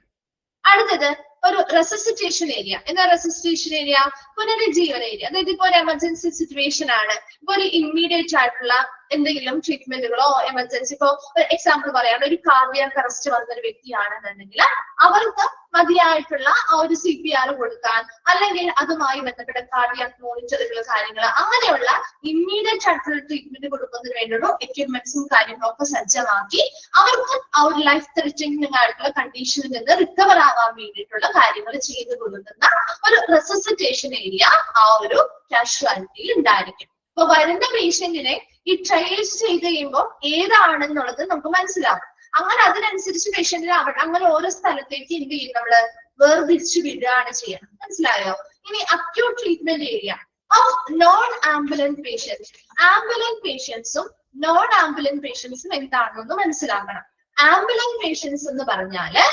അടുത്തത് ഒരു റെസിസിറ്റേഷൻ ഏരിയ. എന്താ റെസിസിറ്റേഷൻ ഏരിയ? പുനരുജ്ജീവന ഏരിയ. അതായത് ഇപ്പൊ ഒരു എമർജൻസി സിറ്റുവേഷൻ ആണ്, ഇപ്പൊ ഒരു ഇമ്മീഡിയറ്റ് ആയിട്ടുള്ള എന്തെങ്കിലും ട്രീറ്റ്മെന്റുകളോ എമർജൻസി, ഇപ്പൊ ഒരു എക്സാമ്പിൾ പറയാണ്, ഒരു കാർഡിയാക് അറസ്റ്റ് വന്നൊരു വ്യക്തിയാണെന്നുണ്ടെങ്കിൽ അവർക്ക് മതിയായിട്ടുള്ള ആ ഒരു CPR കൊടുക്കാൻ, അല്ലെങ്കിൽ അതുമായി ബന്ധപ്പെട്ട കാർഡിയാക് മോണിറ്ററുകൾ, കാര്യങ്ങൾ, അങ്ങനെയുള്ള ഇമ്മീഡിയറ്റ് ആയിട്ടുള്ള ട്രീറ്റ്മെന്റ് കൊടുക്കുന്നതിന് വേണ്ടിയുള്ള എക്യുപ്മെന്റ്സും കാര്യങ്ങളൊക്കെ സജ്ജമാക്കി അവർക്ക് ആ ഒരു ലൈഫ് ത്രെറ്റനിങ് ആയിട്ടുള്ള കണ്ടീഷനിൽ നിന്ന് റിക്കവർ ആവാൻ വേണ്ടിയിട്ടുള്ള കാര്യങ്ങൾ ചെയ്തു കൊടുക്കുന്ന ഒരു റെസിസിറ്റേഷൻ ഏരിയ ആ ഒരു കാഷ്വാലിറ്റിയിൽ ഉണ്ടായിരിക്കും. അപ്പൊ വരുന്ന പേഷ്യന്റിനെ ഈ ട്രയേജ് ചെയ്ത് കഴിയുമ്പോൾ ഏതാണെന്നുള്ളത് നമുക്ക് മനസ്സിലാവും. അങ്ങനെ അതിനനുസരിച്ച് പേഷ്യന്റിനെ അങ്ങനെ ഓരോ സ്ഥലത്തേക്ക് എന്ത് ചെയ്യും, നമ്മള് വേർതിരിച്ചു വിടുകയാണ് ചെയ്യണം. മനസ്സിലായോ? ഇനി acute treatment area of non ambulant patients. Ambulant പേഷ്യൻസും നോൺ ആംബുലന്റ് പേഷ്യൻസും എന്താണെന്ന് മനസ്സിലാക്കണം. ആംബുലന്റ് പേഷ്യൻസ് എന്ന് പറഞ്ഞാല്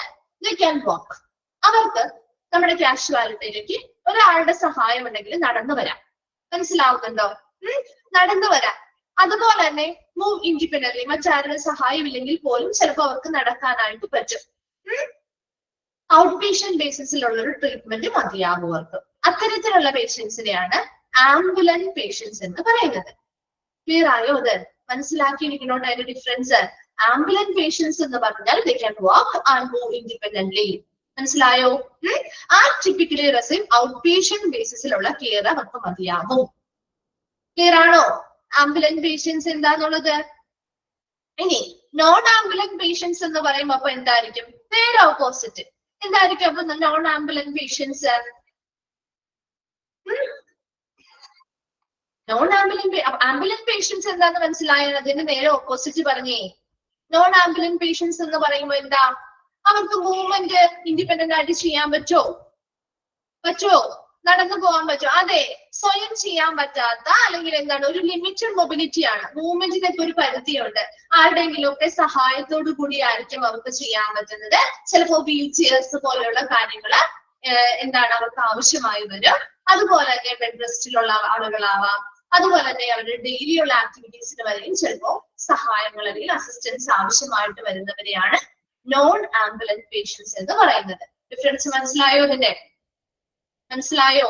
they can walk. അവർക്ക് നമ്മുടെ കാഷ്വാലിറ്റിയിലേക്ക് ഒരാളുടെ സഹായം ഉണ്ടെങ്കിൽ നടന്നു വരാം. മനസ്സിലാവുന്നുണ്ടോ? നടന്നു വരാം. അതുപോലെ തന്നെ മൂവ് ഇൻഡിപെൻഡന്റ്ലി, മറ്റാരുടെ സഹായമില്ലെങ്കിൽ പോലും ചിലപ്പോൾ അവർക്ക് നടക്കാനായിട്ട് പറ്റും. ഔട്ട് പേഷ്യന്റ് ബേസിസിലുള്ള ഒരു ട്രീറ്റ്മെന്റ് മതിയാകും അവർക്ക്. അത്തരത്തിലുള്ള പേഷ്യൻസിനെയാണ് ആംബുലന്റ് പേഷ്യൻസ് എന്ന് പറയുന്നത്. ക്ലിയർ ആയോ? അത് മനസ്സിലാക്കിയിരിക്കണോണ്ട് അതിന്റെ ഡിഫറൻസ്. ആംബുലന്റ് പേഷ്യൻസ് എന്ന് പറഞ്ഞാൽ they can walk and move independently. മനസ്സിലായോ? ആ ടിപ്പിക്കലി റിസീവ് ഔട്ട് പേഷ്യന്റ് ബേസിസിലുള്ള കെയർ അവർക്ക് മതിയാകും. ക്ലിയർ ആണോ? ആംബുലന്റ് പേഷ്യൻസ് എന്താന്നുള്ളത്. ഇനി നോൺ ആംബുലന്റ് പേഷ്യൻസ് എന്ന് പറയുമ്പോൾ അപ്പൊ എന്തായിരിക്കും? നേരെ ഓപ്പോസിറ്റ്. എന്തായിരിക്കും അപ്പൊ non ambulant patients? Non ambulant patients എന്താന്ന് മനസ്സിലായോ? അതിന്റെ നേരെ ഓപ്പോസിറ്റ് പറഞ്ഞേ. നോൺ ആംബുലന്റ് പേഷ്യൻസ് എന്ന് പറയുമ്പോൾ എന്താ? അവർക്ക് മൂവ്മെന്റ് ഇൻഡിപെൻഡന്റ് ആയിട്ട് ചെയ്യാൻ പറ്റുമോ? നടന്നു പോകാൻ പറ്റുമോ? അതെ, സ്വയം ചെയ്യാൻ പറ്റാത്ത, അല്ലെങ്കിൽ എന്താണ്, ഒരു ലിമിറ്റഡ് മൊബിലിറ്റി ആണ്. മൂവ്മെന്റിനൊക്കെ ഒരു പരിധിയുണ്ട്. ആരുടെയെങ്കിലും ഒക്കെ സഹായത്തോടു കൂടി ആയിരിക്കും അവർക്ക് ചെയ്യാൻ പറ്റുന്നത്. ചിലപ്പോൾ വീൽ ചെയർസ് പോലെയുള്ള കാര്യങ്ങള് എന്താണ് അവർക്ക് ആവശ്യമായി വരും. അതുപോലെ തന്നെ ബെഡ് റെസ്റ്റിലുള്ള ആളുകളാവാം. അതുപോലെ തന്നെ അവരുടെ ഡെയിലിയുള്ള ആക്ടിവിറ്റീസിന് വരെയും ചിലപ്പോൾ സഹായങ്ങൾ അല്ലെങ്കിൽ അസിസ്റ്റൻസ് ആവശ്യമായിട്ട് വരുന്നവരെയാണ് നോൺ ആംബുലന്റ് പേഷ്യൻസ് എന്ന് പറയുന്നത്. ഡിഫറൻസ് മനസ്സിലായോ? ഇതിന്റെ മനസ്സിലായോ?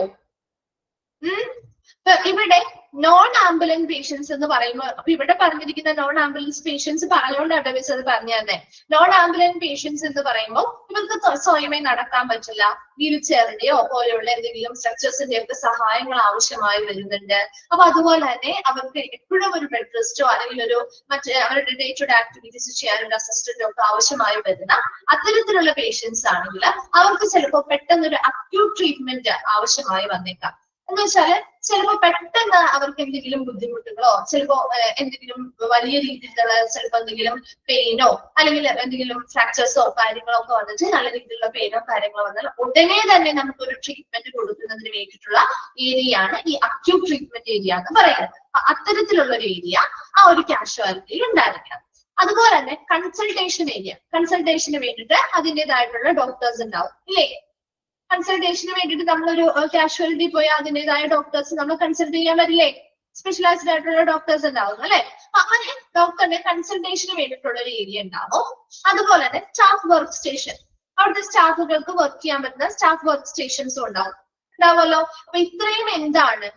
ഇവിടെ നോൺ ആംബുലന്റ് പേഷ്യൻസ് എന്ന് പറയുമ്പോൾ, അപ്പൊ ഇവിടെ പറഞ്ഞിരിക്കുന്ന നോൺ ആംബുലൻസ് പേഷ്യൻസ് പറഞ്ഞുകൊണ്ടാണ് മിസ് അത് പറഞ്ഞു തന്നെ. നോൺ ആംബുലന്റ് പേഷ്യൻസ് എന്ന് പറയുമ്പോൾ ഇവർക്ക് സ്വയമേ നടക്കാൻ പറ്റില്ല. വീൽ ചെയറിന്റെയോ പോലെയുള്ള എന്തെങ്കിലും സ്ട്രക്ചേഴ്സിന്റെയോ ഒക്കെ സഹായങ്ങൾ ആവശ്യമായി വരുന്നുണ്ട്. അപ്പൊ അതുപോലെ തന്നെ അവർക്ക് എപ്പോഴും ഒരു ബെഡ് റെസ്റ്റോ അല്ലെങ്കിൽ ഒരു മറ്റേ അവരുടെ ഡേ ടു ഡേ ആക്ടിവിറ്റീസ് ചെയ്യാനൊരു അസിസ്റ്റന്റോ ഒക്കെ ആവശ്യമായി വരുന്ന അത്തരത്തിലുള്ള പേഷ്യൻസ് ആണെങ്കിൽ അവർക്ക് ചിലപ്പോൾ പെട്ടെന്നൊരു അക്യൂട്ട് ട്രീറ്റ്മെന്റ് ആവശ്യമായി വന്നേക്കാം. എന്ന് വെച്ചാല് ചിലപ്പോൾ പെട്ടെന്ന് അവർക്ക് എന്തെങ്കിലും ബുദ്ധിമുട്ടുകളോ, ചിലപ്പോ എന്തെങ്കിലും വലിയ രീതിയിലുള്ള ചിലപ്പോൾ എന്തെങ്കിലും പെയിനോ അല്ലെങ്കിൽ എന്തെങ്കിലും ഫ്രാക്ചേഴ്സോ കാര്യങ്ങളോ ഒക്കെ വന്നിട്ട് നല്ല രീതിയിലുള്ള പെയിനോ കാര്യങ്ങളോ വന്നാൽ ഉടനെ തന്നെ നമുക്കൊരു ട്രീറ്റ്മെന്റ് കൊടുക്കുന്നതിന് വേണ്ടിയിട്ടുള്ള ഏരിയയാണ് ഈ അക്യൂട്ട് ട്രീറ്റ്മെന്റ് ഏരിയ എന്ന് പറയുന്നത്. അത്തരത്തിലുള്ള ഒരു ഏരിയ ആ ഒരു കാഷ്വാലിറ്റിയിൽ ഉണ്ടായിരിക്കണം. അതുപോലെ തന്നെ കൺസൾട്ടേഷൻ ഏരിയ. കൺസൾട്ടേഷന് വേണ്ടിയിട്ട് അതിൻ്റെതായിട്ടുള്ള ഡോക്ടേഴ്സ് ഉണ്ടാവും, ഇല്ലേ? കൺസൾട്ടേഷന് വേണ്ടിയിട്ട് നമ്മളൊരു കാഷ്വാലിറ്റി പോയി അതിൻ്റെതായ ഡോക്ടേഴ്സ് നമ്മൾ കൺസൾട്ട് ചെയ്യാൻ വരില്ലേ? സ്പെഷ്യലൈസ്ഡ് ആയിട്ടുള്ള ഡോക്ടേഴ്സ് ഉണ്ടാവും, അല്ലെ? അങ്ങനെ ഡോക്ടറിന്റെ കൺസൾട്ടേഷന് വേണ്ടിയിട്ടുള്ള ഒരു ഏരിയ ഉണ്ടാവും. അതുപോലെ തന്നെ സ്റ്റാഫ് വർക്ക് സ്റ്റേഷൻ, അവിടുത്തെ സ്റ്റാഫുകൾക്ക് വർക്ക് ചെയ്യാൻ പറ്റുന്ന സ്റ്റാഫ് വർക്ക് സ്റ്റേഷൻസും ഉണ്ടാവുമല്ലോ. അപ്പൊ ഇത്രയും എന്താണ്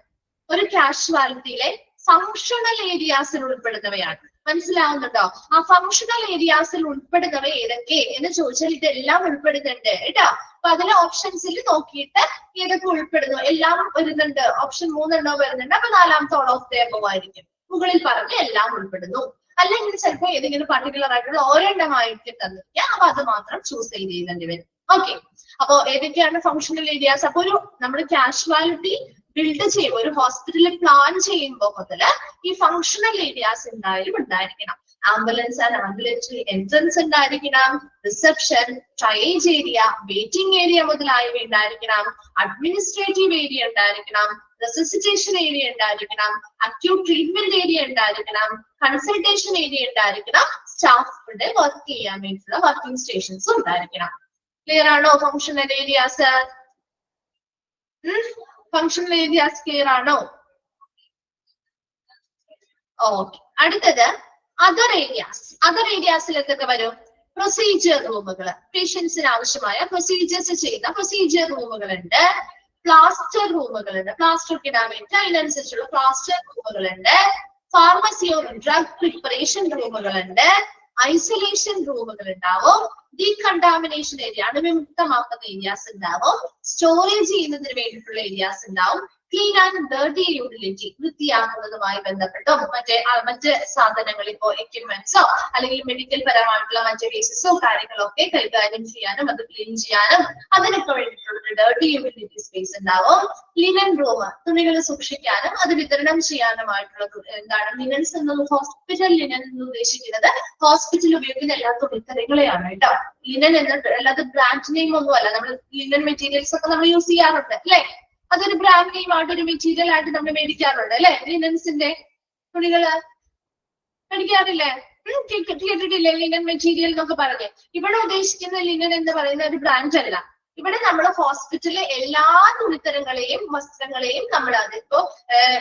ഒരു കാഷ്വാലിറ്റിയിലെ ഫങ്ഷണൽ ഏരിയാസിൽ ഉൾപ്പെടുന്നവയാണ്. മനസ്സിലാവുന്നുണ്ടോ? ആ ഫങ്ഷണൽ ഏരിയാസിൽ ഉൾപ്പെടുന്നവ ഏതൊക്കെ എന്ന് ചോദിച്ചാൽ ഇതെല്ലാം ഉൾപ്പെടുന്നുണ്ട് കേട്ടോ. അപ്പൊ അതിലെ ഓപ്ഷൻസിൽ നോക്കിയിട്ട് ഏതൊക്കെ ഉൾപ്പെടുന്നു എല്ലാം വരുന്നുണ്ട്. ഓപ്ഷൻ 3 വരുന്നുണ്ട്. അപ്പൊ 4ാമത്തെ ഓൾ ഓഫ് ദി എബവ് ആയിരിക്കും. മുകളിൽ പറഞ്ഞ് എല്ലാം ഉൾപ്പെടുന്നു. അല്ലെങ്കിൽ ചിലപ്പോൾ ഏതെങ്കിലും പർട്ടിക്കുലർ ആയിട്ടുള്ള ഒരെണ്ണമായിട്ട് തന്നിരിക്കുക. അപ്പൊ അത് മാത്രം ചൂസ് ചെയ്തേണ്ടി വരും. ഓക്കെ, അപ്പൊ ഏതൊക്കെയാണ് ഫങ്ഷണൽ ഏരിയാസ്? അപ്പൊ ഒരു നമ്മൾ കാഷ്വാലിറ്റി ബിൽഡ് ചെയ്യുമ്പോൾ, ഒരു ഹോസ്പിറ്റലിൽ പ്ലാൻ ചെയ്യുമ്പോൾ മുതൽ ഈ ഫങ്ഷണൽ ഏരിയാസ് എന്തായാലും ഉണ്ടായിരിക്കണം. ആംബുലൻസ് ആൻഡ് ആംബുലൻസറി എൻട്രൻസ് ഉണ്ടായിരിക്കണം, reception, triage area, waiting area മുതലായവ ഉണ്ടായിരിക്കണം, അഡ്മിനിസ്ട്രേറ്റീവ് ഏരിയ ഉണ്ടായിരിക്കണം, റെസിസിറ്റേഷൻ ഏരിയ ഉണ്ടായിരിക്കണം, അക്യൂട്ട് ട്രീറ്റ്മെന്റ് ഏരിയ ഉണ്ടായിരിക്കണം, കൺസൾട്ടേഷൻ ഏരിയ ഉണ്ടായിരിക്കണം, സ്റ്റാഫിന്റെ വർക്ക് ചെയ്യാൻ വേണ്ടിയിട്ടുള്ള വർക്കിംഗ് സ്റ്റേഷൻസ് ഉണ്ടായിരിക്കണം. ക്ലിയർ ആണോ functional areas? Functional areas clear ആണോ? ഓക്കെ. അടുത്തത് അതർ ഏരിയാസ്. അതർ ഏരിയാസിൽ എന്തൊക്കെ വരും? പ്രൊസീജിയർ റൂമുകൾ, പേഷ്യൻസിന് ആവശ്യമായ പ്രൊസീജിയേഴ്സ് ചെയ്യുന്ന പ്രൊസീജിയർ റൂമുകളുണ്ട്, പ്ലാസ്റ്റർ റൂമുകളുണ്ട്, പ്ലാസ്റ്റർ ഒക്കെ ഇടാൻ വേണ്ടി അതിനനുസരിച്ചുള്ള plaster റൂമുകളുണ്ട്, pharmacy or drug preparation റൂമുകളുണ്ട്, isolation റൂമുകൾ ഉണ്ടാവും, ഡീകണ്ടാമിനേഷൻ ഏരിയ അണുവിമുക്തമാക്കുന്ന ഏരിയാസ് ഉണ്ടാവും, സ്റ്റോറേജ് ചെയ്യുന്നതിന് വേണ്ടിയിട്ടുള്ള ഏരിയാസ് ഉണ്ടാവും, ക്ലീൻ ആൻഡ് ഡേർട്ടി യൂട്ടിലിറ്റി വൃത്തിയാക്കുന്നതുമായി ബന്ധപ്പെട്ടോ മറ്റ് സാധനങ്ങൾ ഇപ്പോ എക്യുപ്മെന്റ്സോ അല്ലെങ്കിൽ മെഡിക്കൽ പരമായിട്ടുള്ള മറ്റ് കേസസോ കാര്യങ്ങളോ ഒക്കെ കൈകാര്യം ചെയ്യാനും അത് ക്ലീൻ ചെയ്യാനും അതിനൊക്കെ വേണ്ടിയിട്ടുള്ള ഡേർട്ടി യൂട്ടിലിറ്റി സ്പേസ് ഉണ്ടാവും. ലിനൻ റൂം, തുണികൾ സൂക്ഷിക്കാനും അത് വിതരണം ചെയ്യാനുമായിട്ടുള്ള എന്താണ് ലിനൻസ് എന്നത് ഹോസ്പിറ്റൽ ലിനൻ എന്ന് ഉദ്ദേശിക്കുന്നത് ഹോസ്പിറ്റലിൽ ഉപയോഗിക്കുന്ന എല്ലാ തുണിത്തരങ്ങളെയാണ് കേട്ടോ. ലിനൻ എന്നത് അല്ലാതെ ബ്രാൻഡ് നെയിം ഒന്നും അല്ല. നമ്മൾ ലിനൻ മെറ്റീരിയൽസ് ഒക്കെ നമ്മൾ യൂസ് ചെയ്യാറുണ്ട് അല്ലെ, അതൊരു ബ്രാൻഡ് നെയിം ആയിട്ട് ഒരു മെറ്റീരിയൽ ആയിട്ട് നമ്മൾ മേടിക്കാറുണ്ട് അല്ലെ. ലിനൻസിന്റെ തുണികള് മേടിക്കാറില്ലേ? കേട്ടിട്ടില്ലേ ലിനൻ മെറ്റീരിയൽ എന്നൊക്കെ പറഞ്ഞ്? ഇവിടെ ഉദ്ദേശിക്കുന്ന ലിനൻ എന്ന് പറയുന്ന ഒരു ബ്രാൻഡ് അല്ല. ഇവിടെ നമ്മൾ ഹോസ്പിറ്റലിലെ എല്ലാ തുണിത്തരങ്ങളെയും വസ്ത്രങ്ങളെയും നമ്മൾ അതിപ്പോ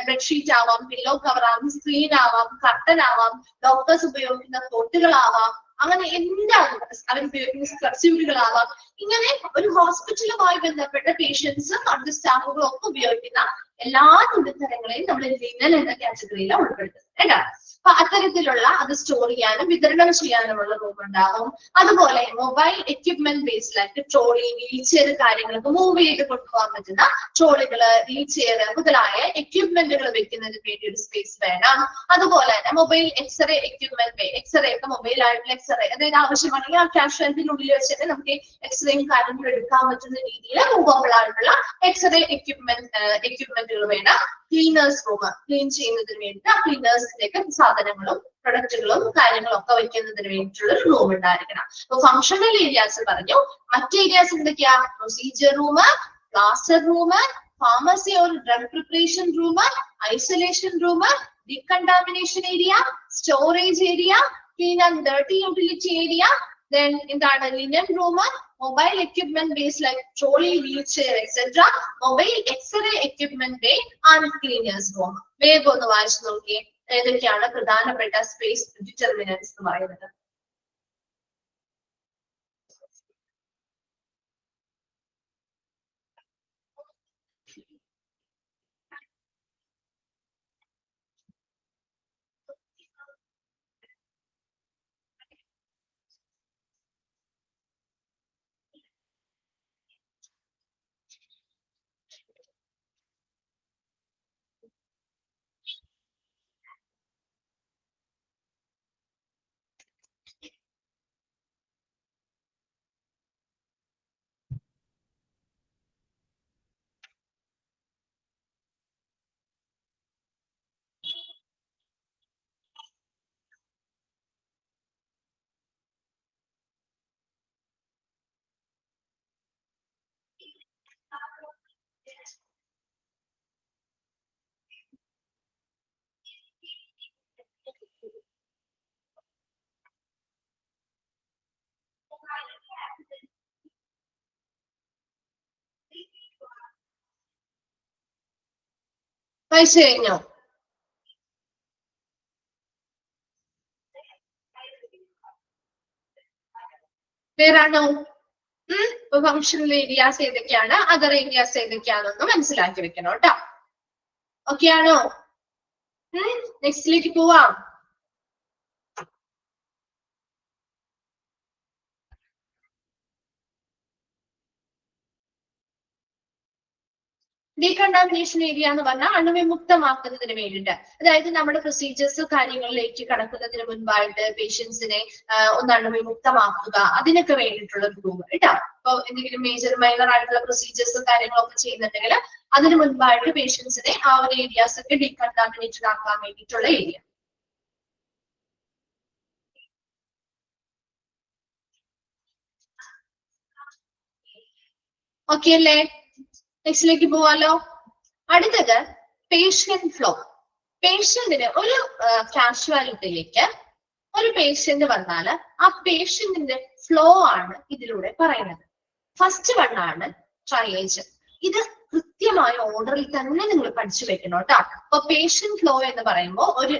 ബെഡ്ഷീറ്റ് ആവാം, പില്ലോ കവർ ആവാം, സ്ക്രീൻ ആവാം, കർട്ടൻ ആവാം, ഡോക്ടേഴ്സ് ഉപയോഗിക്കുന്ന കോട്ടുകളാവാം, അങ്ങനെ എന്താണ് അവരുപയോഗിക്കുന്ന സ്ക്രബ്സ്യൂട്ടുകളാവാം, ഇങ്ങനെ ഒരു ഹോസ്പിറ്റലുമായി ബന്ധപ്പെട്ട പേഷ്യൻസ് മറ്റ് സ്റ്റാഫുകളും ഒക്കെ ഉപയോഗിക്കുന്ന എല്ലാ തുണിത്തരങ്ങളെയും നമ്മൾ ലിനൻ എന്ന കാറ്റഗറിയിൽ ഉൾപ്പെടുത്തും കേട്ടോ. അപ്പൊ അത്തരത്തിലുള്ള അത് സ്റ്റോർ ചെയ്യാനും വിതരണം ചെയ്യാനുമുള്ള റൂം ഉണ്ടാവും. അതുപോലെ മൊബൈൽ എക്യുപ്മെന്റ് ബേസ്ഡ് ആയിട്ട് ട്രോളി, വീൽ ചെയർ കാര്യങ്ങളൊക്കെ മൂവ് ചെയ്ത് കൊണ്ടുപോകാൻ പറ്റുന്ന ട്രോളികള്, വീൽ ചെയർ മുതലായ എക്യുപ്മെന്റുകൾ വെക്കുന്നതിന് വേണ്ടി ഒരു സ്പേസ് വേണം. അതുപോലെ തന്നെ മൊബൈൽ എക്സ്റേ എക്യുപ്മെന്റ്, എക്സ്റേ ഒക്കെ മൊബൈൽ ആയിട്ടുള്ള എക്സ്റേ അതായത് ആവശ്യമാണെങ്കിൽ ആ ക്യാഷ്വലിനുള്ളിൽ വെച്ചിട്ട് നമുക്ക് എക്സ്റേയും കാര്യങ്ങളും എടുക്കാൻ പറ്റുന്ന രീതിയിൽ മൂവബിൾ ആയിട്ടുള്ള എക്സ്റേ എക്യുപ്മെന്റുകൾ വേണം. ക്ലീനേഴ്സ് റൂം, ക്ലീൻ ചെയ്യുന്നതിന് വേണ്ടി ആ ക്ലീനേഴ്സിലേക്ക് സാധനങ്ങളും പ്രൊഡക്റ്റുകളും കാര്യങ്ങളും ഒക്കെ വെക്കുന്നതിന് വേണ്ടിയിട്ടുള്ള ഒരു റൂം ഉണ്ടായിരിക്കണം. അപ്പൊ ഫങ്ഷണൽ ഏരിയാസ് പറഞ്ഞു. മറ്റ് ഏരിയാസ് എന്തൊക്കെയാ? Procedure room, plaster room, pharmacy or drug preparation room, isolation room, decontamination area, storage area, clean and dirty utility area, then എന്താണ് linen room, mobile equipment bays like trolley, wheel chair etcetera, mobile x ray equipment bay and cleaners room. വേഗം ഒന്ന് വായിച്ചു നോക്കിയേ ഏതൊക്കെയാണ് പ്രധാനപ്പെട്ട space determinants എന്ന് പറയുന്നത്. വായിച്ചു കഴിഞ്ഞോ? ക്ലിയറാണോ? ഇപ്പൊ ഫങ്ഷണൽ ഏരിയാസ് ഏതൊക്കെയാണ്, അതർ ഏരിയാസ് ഏതൊക്കെയാണെന്ന് മനസ്സിലാക്കി വെക്കണം കേട്ടോ. ഓക്കെ ആണോ? നെക്സ്റ്റിലേക്ക് പോവാം. ഡീകണ്ടാമിനേഷൻ ഏരിയ എന്ന് പറഞ്ഞാൽ അണുവിമുക്തമാക്കുന്നതിന് വേണ്ടിയിട്ട്, അതായത് നമ്മുടെ പ്രൊസീജിയേഴ്സ് കാര്യങ്ങളിലേക്ക് കടക്കുന്നതിന് മുൻപായിട്ട് പേഷ്യൻസിനെ ഒന്ന് അണുവിമുക്തമാക്കുക, അതിനൊക്കെ വേണ്ടിയിട്ടുള്ള ഒരു റൂം കേട്ടോ. ഇപ്പൊ എന്തെങ്കിലും മേജർ മൈനർ ആയിട്ടുള്ള പ്രൊസീജിയേഴ്സും കാര്യങ്ങളൊക്കെ ചെയ്യുന്നുണ്ടെങ്കിൽ അതിന് മുൻപായിട്ട് പേഷ്യൻസിനെ ആ ഒരു ഏരിയാസ് ഒക്കെ ഡീകണ്ടാമിനേറ്റഡ് ആക്കാൻ വേണ്ടിയിട്ടുള്ള ഏരിയ. ഓക്കെ അല്ലേ? നെക്സ്റ്റിലേക്ക് പോവാലോ. അടുത്തത് പേഷ്യന്റ് ഫ്ലോ. പേഷ്യന്റിന് ഒരു കാഷ്വാലിറ്റിയിലേക്ക് ഒരു പേഷ്യന്റ് വന്നാല് ആ പേഷ്യന്റിന്റെ ഫ്ലോ ആണ് ഇതിലൂടെ പറയുന്നത്. ഫസ്റ്റ് വൺ ആണ് ട്രയേജ്. ഇത് കൃത്യമായ ഓർഡറിൽ തന്നെ നിങ്ങൾ പഠിച്ചു വെക്കണം കേട്ടോ. അപ്പൊ പേഷ്യന്റ് ഫ്ലോ എന്ന് പറയുമ്പോൾ ഒരു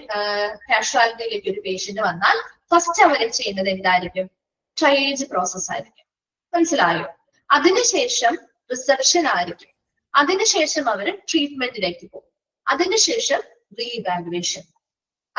കാഷ്വാലിറ്റിയിലേക്ക് ഒരു പേഷ്യന്റ് വന്നാൽ ഫസ്റ്റ് അവർ ചെയ്യുന്നത് എന്തായിരിക്കും? ട്രയേജ് പ്രോസസ് ആയിരിക്കും. മനസ്സിലായോ? അതിനുശേഷം റിസപ്ഷൻ ആയിരിക്കും. അതിനുശേഷം അവർ ട്രീറ്റ്മെന്റിലേക്ക് പോകും. അതിനുശേഷം റീഇവാലുവേഷൻ.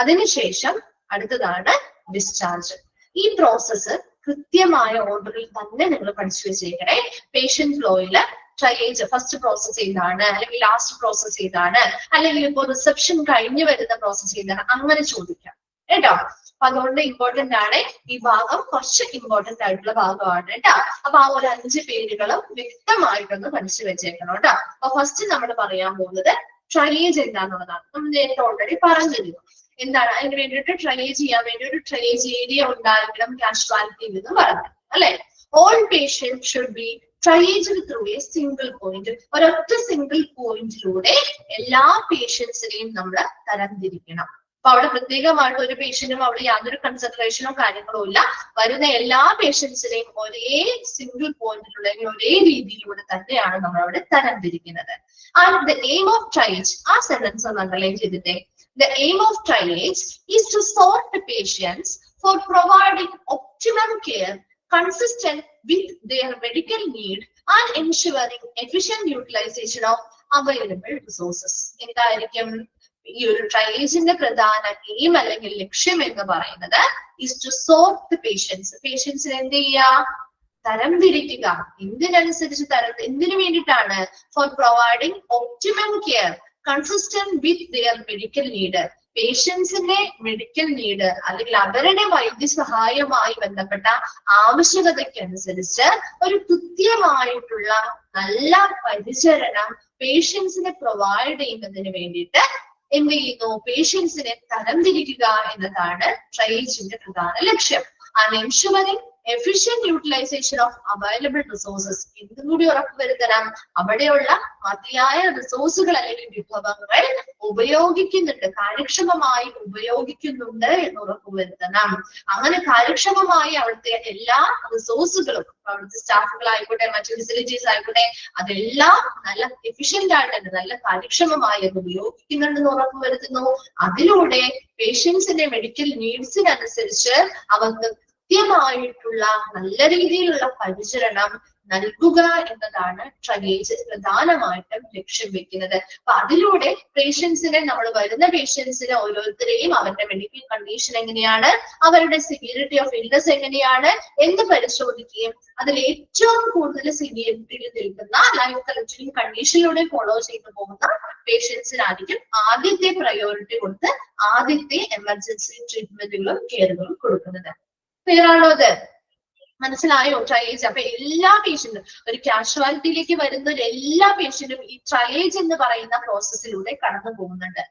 അതിനുശേഷം അടുത്തതാണ് ഡിസ്ചാർജ്. ഈ പ്രോസസ്സ് കൃത്യമായ ഓർഡറിൽ തന്നെ നിങ്ങൾ പഠിച്ചു വെച്ചേക്കണേ. പേഷ്യന്റ് ഫ്ലോയില് ട്രയേജ് ഫസ്റ്റ് പ്രോസസ് ചെയ്താണ്, അല്ലെങ്കിൽ ലാസ്റ്റ് പ്രോസസ് ചെയ്താണ്, അല്ലെങ്കിൽ ഇപ്പോൾ റിസപ്ഷൻ കഴിഞ്ഞു വരുന്ന പ്രോസസ് ചെയ്താണ്, അങ്ങനെ ചോദിക്കാം കേട്ടോ. അപ്പൊ അതുകൊണ്ട് ഇമ്പോർട്ടന്റ് ആണ് ഈ ഭാഗം, കുറച്ച് ഇമ്പോർട്ടന്റ് ആയിട്ടുള്ള ഭാഗമാണ് കേട്ടോ. അപ്പൊ ആ ഒരു 5 പേരുകളും വ്യക്തമായിട്ടൊന്ന് പഠിച്ചു വെച്ചേക്കണം കേട്ടോ. അപ്പൊ ഫസ്റ്റ് നമ്മൾ പറയാൻ പോകുന്നത് ട്രയേജ് എന്താണെന്നുള്ളതാണ്. നമ്മൾ നേരത്തെ ഓൾറെഡി പറഞ്ഞിരുന്നു. എന്താണ് അതിന് വേണ്ടിയിട്ട് ട്രയേജ് ചെയ്യാൻ വേണ്ടി ഒരു ട്രയേജ് ഏരിയ ഉണ്ടായിരിക്കണം കാഷ്വാലിറ്റിയിൽ എന്ന് പറഞ്ഞു അല്ലെ. All patient should be triage through A single point. ഒരൊറ്റ സിംഗിൾ പോയിന്റിലൂടെ എല്ലാ പേഷ്യൻസിനെയും നമ്മൾ തരംതിരിക്കണം. അപ്പൊ അവിടെ പ്രത്യേകമായിട്ട് ഒരു പേഷ്യന്റും അവിടെ യാതൊരു കൺസിഡറേഷനോ കാര്യങ്ങളോ ഇല്ല. വരുന്ന എല്ലാ പേഷ്യൻസിനെയും ഒരേ സിംഗിൾ പോയിന്റിലൂടെ ഒരേ രീതിയിലൂടെ തന്നെയാണ് നമ്മൾ അവിടെ തരംതിരിക്കുന്നത്. And the aim of triage, ആ സെന്റൻസ് ഒന്ന് അണ്ടർലൈൻ ചെയ്തിട്ടേ. The aim of triage is to sort the patients for providing optimum care consistent with their medical need and ensuring efficient utilization of available resources. എന്തായിരിക്കും ഈ ഒരു ട്രയേജിന്റെ പ്രധാന aim അല്ലെങ്കിൽ ലക്ഷ്യം എന്ന് പറയുന്നത്? is to sort the patients. പേഷ്യൻസിനെ എന്ത് ചെയ്യുക? തരംതിരിക്കുക. എന്തിനനുസരിച്ച് എന്തിനു വേണ്ടിയിട്ടാണ്? for providing optimum care consistent with their medical need. പേഷ്യൻസിന്റെ മെഡിക്കൽ നീഡ് അല്ലെങ്കിൽ അവരുടെ വൈദ്യസഹായവുമായി ബന്ധപ്പെട്ട ആവശ്യകതയ്ക്കനുസരിച്ച് ഒരു കൃത്യമായിട്ടുള്ള നല്ല പരിചരണം പേഷ്യൻസിനെ പ്രൊവൈഡ് ചെയ്യുന്നതിന് വേണ്ടിയിട്ട് എന്ത് ചെയ്യുന്നു? പേഷ്യൻസിനെ തരംതിരിക്കുക എന്നതാണ് ട്രയേജിന്റെ പ്രധാന ലക്ഷ്യം. And ensuring efficient utilization of available resources. ഇതും കൂടി ഉറപ്പുവരുത്തണം, അവിടെയുള്ള മതിയായ റിസോഴ്സുകൾ അല്ലെങ്കിൽ വിഭവങ്ങൾ ഉപയോഗിക്കുന്നുണ്ട്, കാര്യക്ഷമമായി ഉപയോഗിക്കുന്നുണ്ട് എന്ന് ഉറപ്പുവരുത്തണം. അങ്ങനെ കാര്യക്ഷമമായി അവിടുത്തെ എല്ലാ റിസോഴ്സുകളും, അവിടുത്തെ സ്റ്റാഫുകളായിക്കോട്ടെ മറ്റു ഫെസിലിറ്റീസ് ആയിക്കോട്ടെ, അതെല്ലാം നല്ല എഫിഷ്യന്റ് ആയിട്ട് നല്ല കാര്യക്ഷമമായി അത് ഉപയോഗിക്കുന്നുണ്ടെന്ന് ഉറപ്പുവരുത്തുന്നു. അതിലൂടെ പേഷ്യൻസിന്റെ മെഡിക്കൽ നീഡ്സിനനുസരിച്ച് അവർക്ക് കൃത്യമായിട്ടുള്ള നല്ല രീതിയിലുള്ള പരിചരണം നൽകുക എന്നതാണ് ട്രയേജ് പ്രധാനമായിട്ടും ലക്ഷ്യം വെക്കുന്നത്. അപ്പൊ അതിലൂടെ പേഷ്യൻസിനെ, നമ്മൾ വരുന്ന പേഷ്യൻസിനെ ഓരോരുത്തരെയും അവരുടെ മെഡിക്കൽ കണ്ടീഷൻ എങ്ങനെയാണ്, അവരുടെ സിവിയറിറ്റി ഓഫ് ഇൽനസ് എങ്ങനെയാണ് എന്ന് പരിശോധിക്കുകയും അതിൽ ഏറ്റവും കൂടുതൽ സിവിയറിറ്റിയിൽ നിൽക്കുന്ന ലൈഫ് ത്രെറ്റനിങ് കണ്ടീഷനിലൂടെ ഫോളോ ചെയ്തു പോകുന്ന പേഷ്യൻസിനായിരിക്കും ആദ്യത്തെ പ്രയോറിറ്റി കൊടുത്ത് ആദ്യത്തെ എമർജൻസി ട്രീറ്റ്മെന്റുകളും കെയറുകളും കൊടുക്കുന്നത്. ക്ലിയർ ആണോ? അത് മനസ്സിലായോ? ട്രയേജ്. അപ്പൊ എല്ലാ പേഷ്യന്റും, ഒരു കാഷ്വാലിറ്റിയിലേക്ക് വരുന്ന എല്ലാ പേഷ്യന്റും ഈ ട്രയേജ് എന്ന് പറയുന്ന പ്രോസസ്സിലൂടെ കടന്നു പോകുന്നുണ്ട്.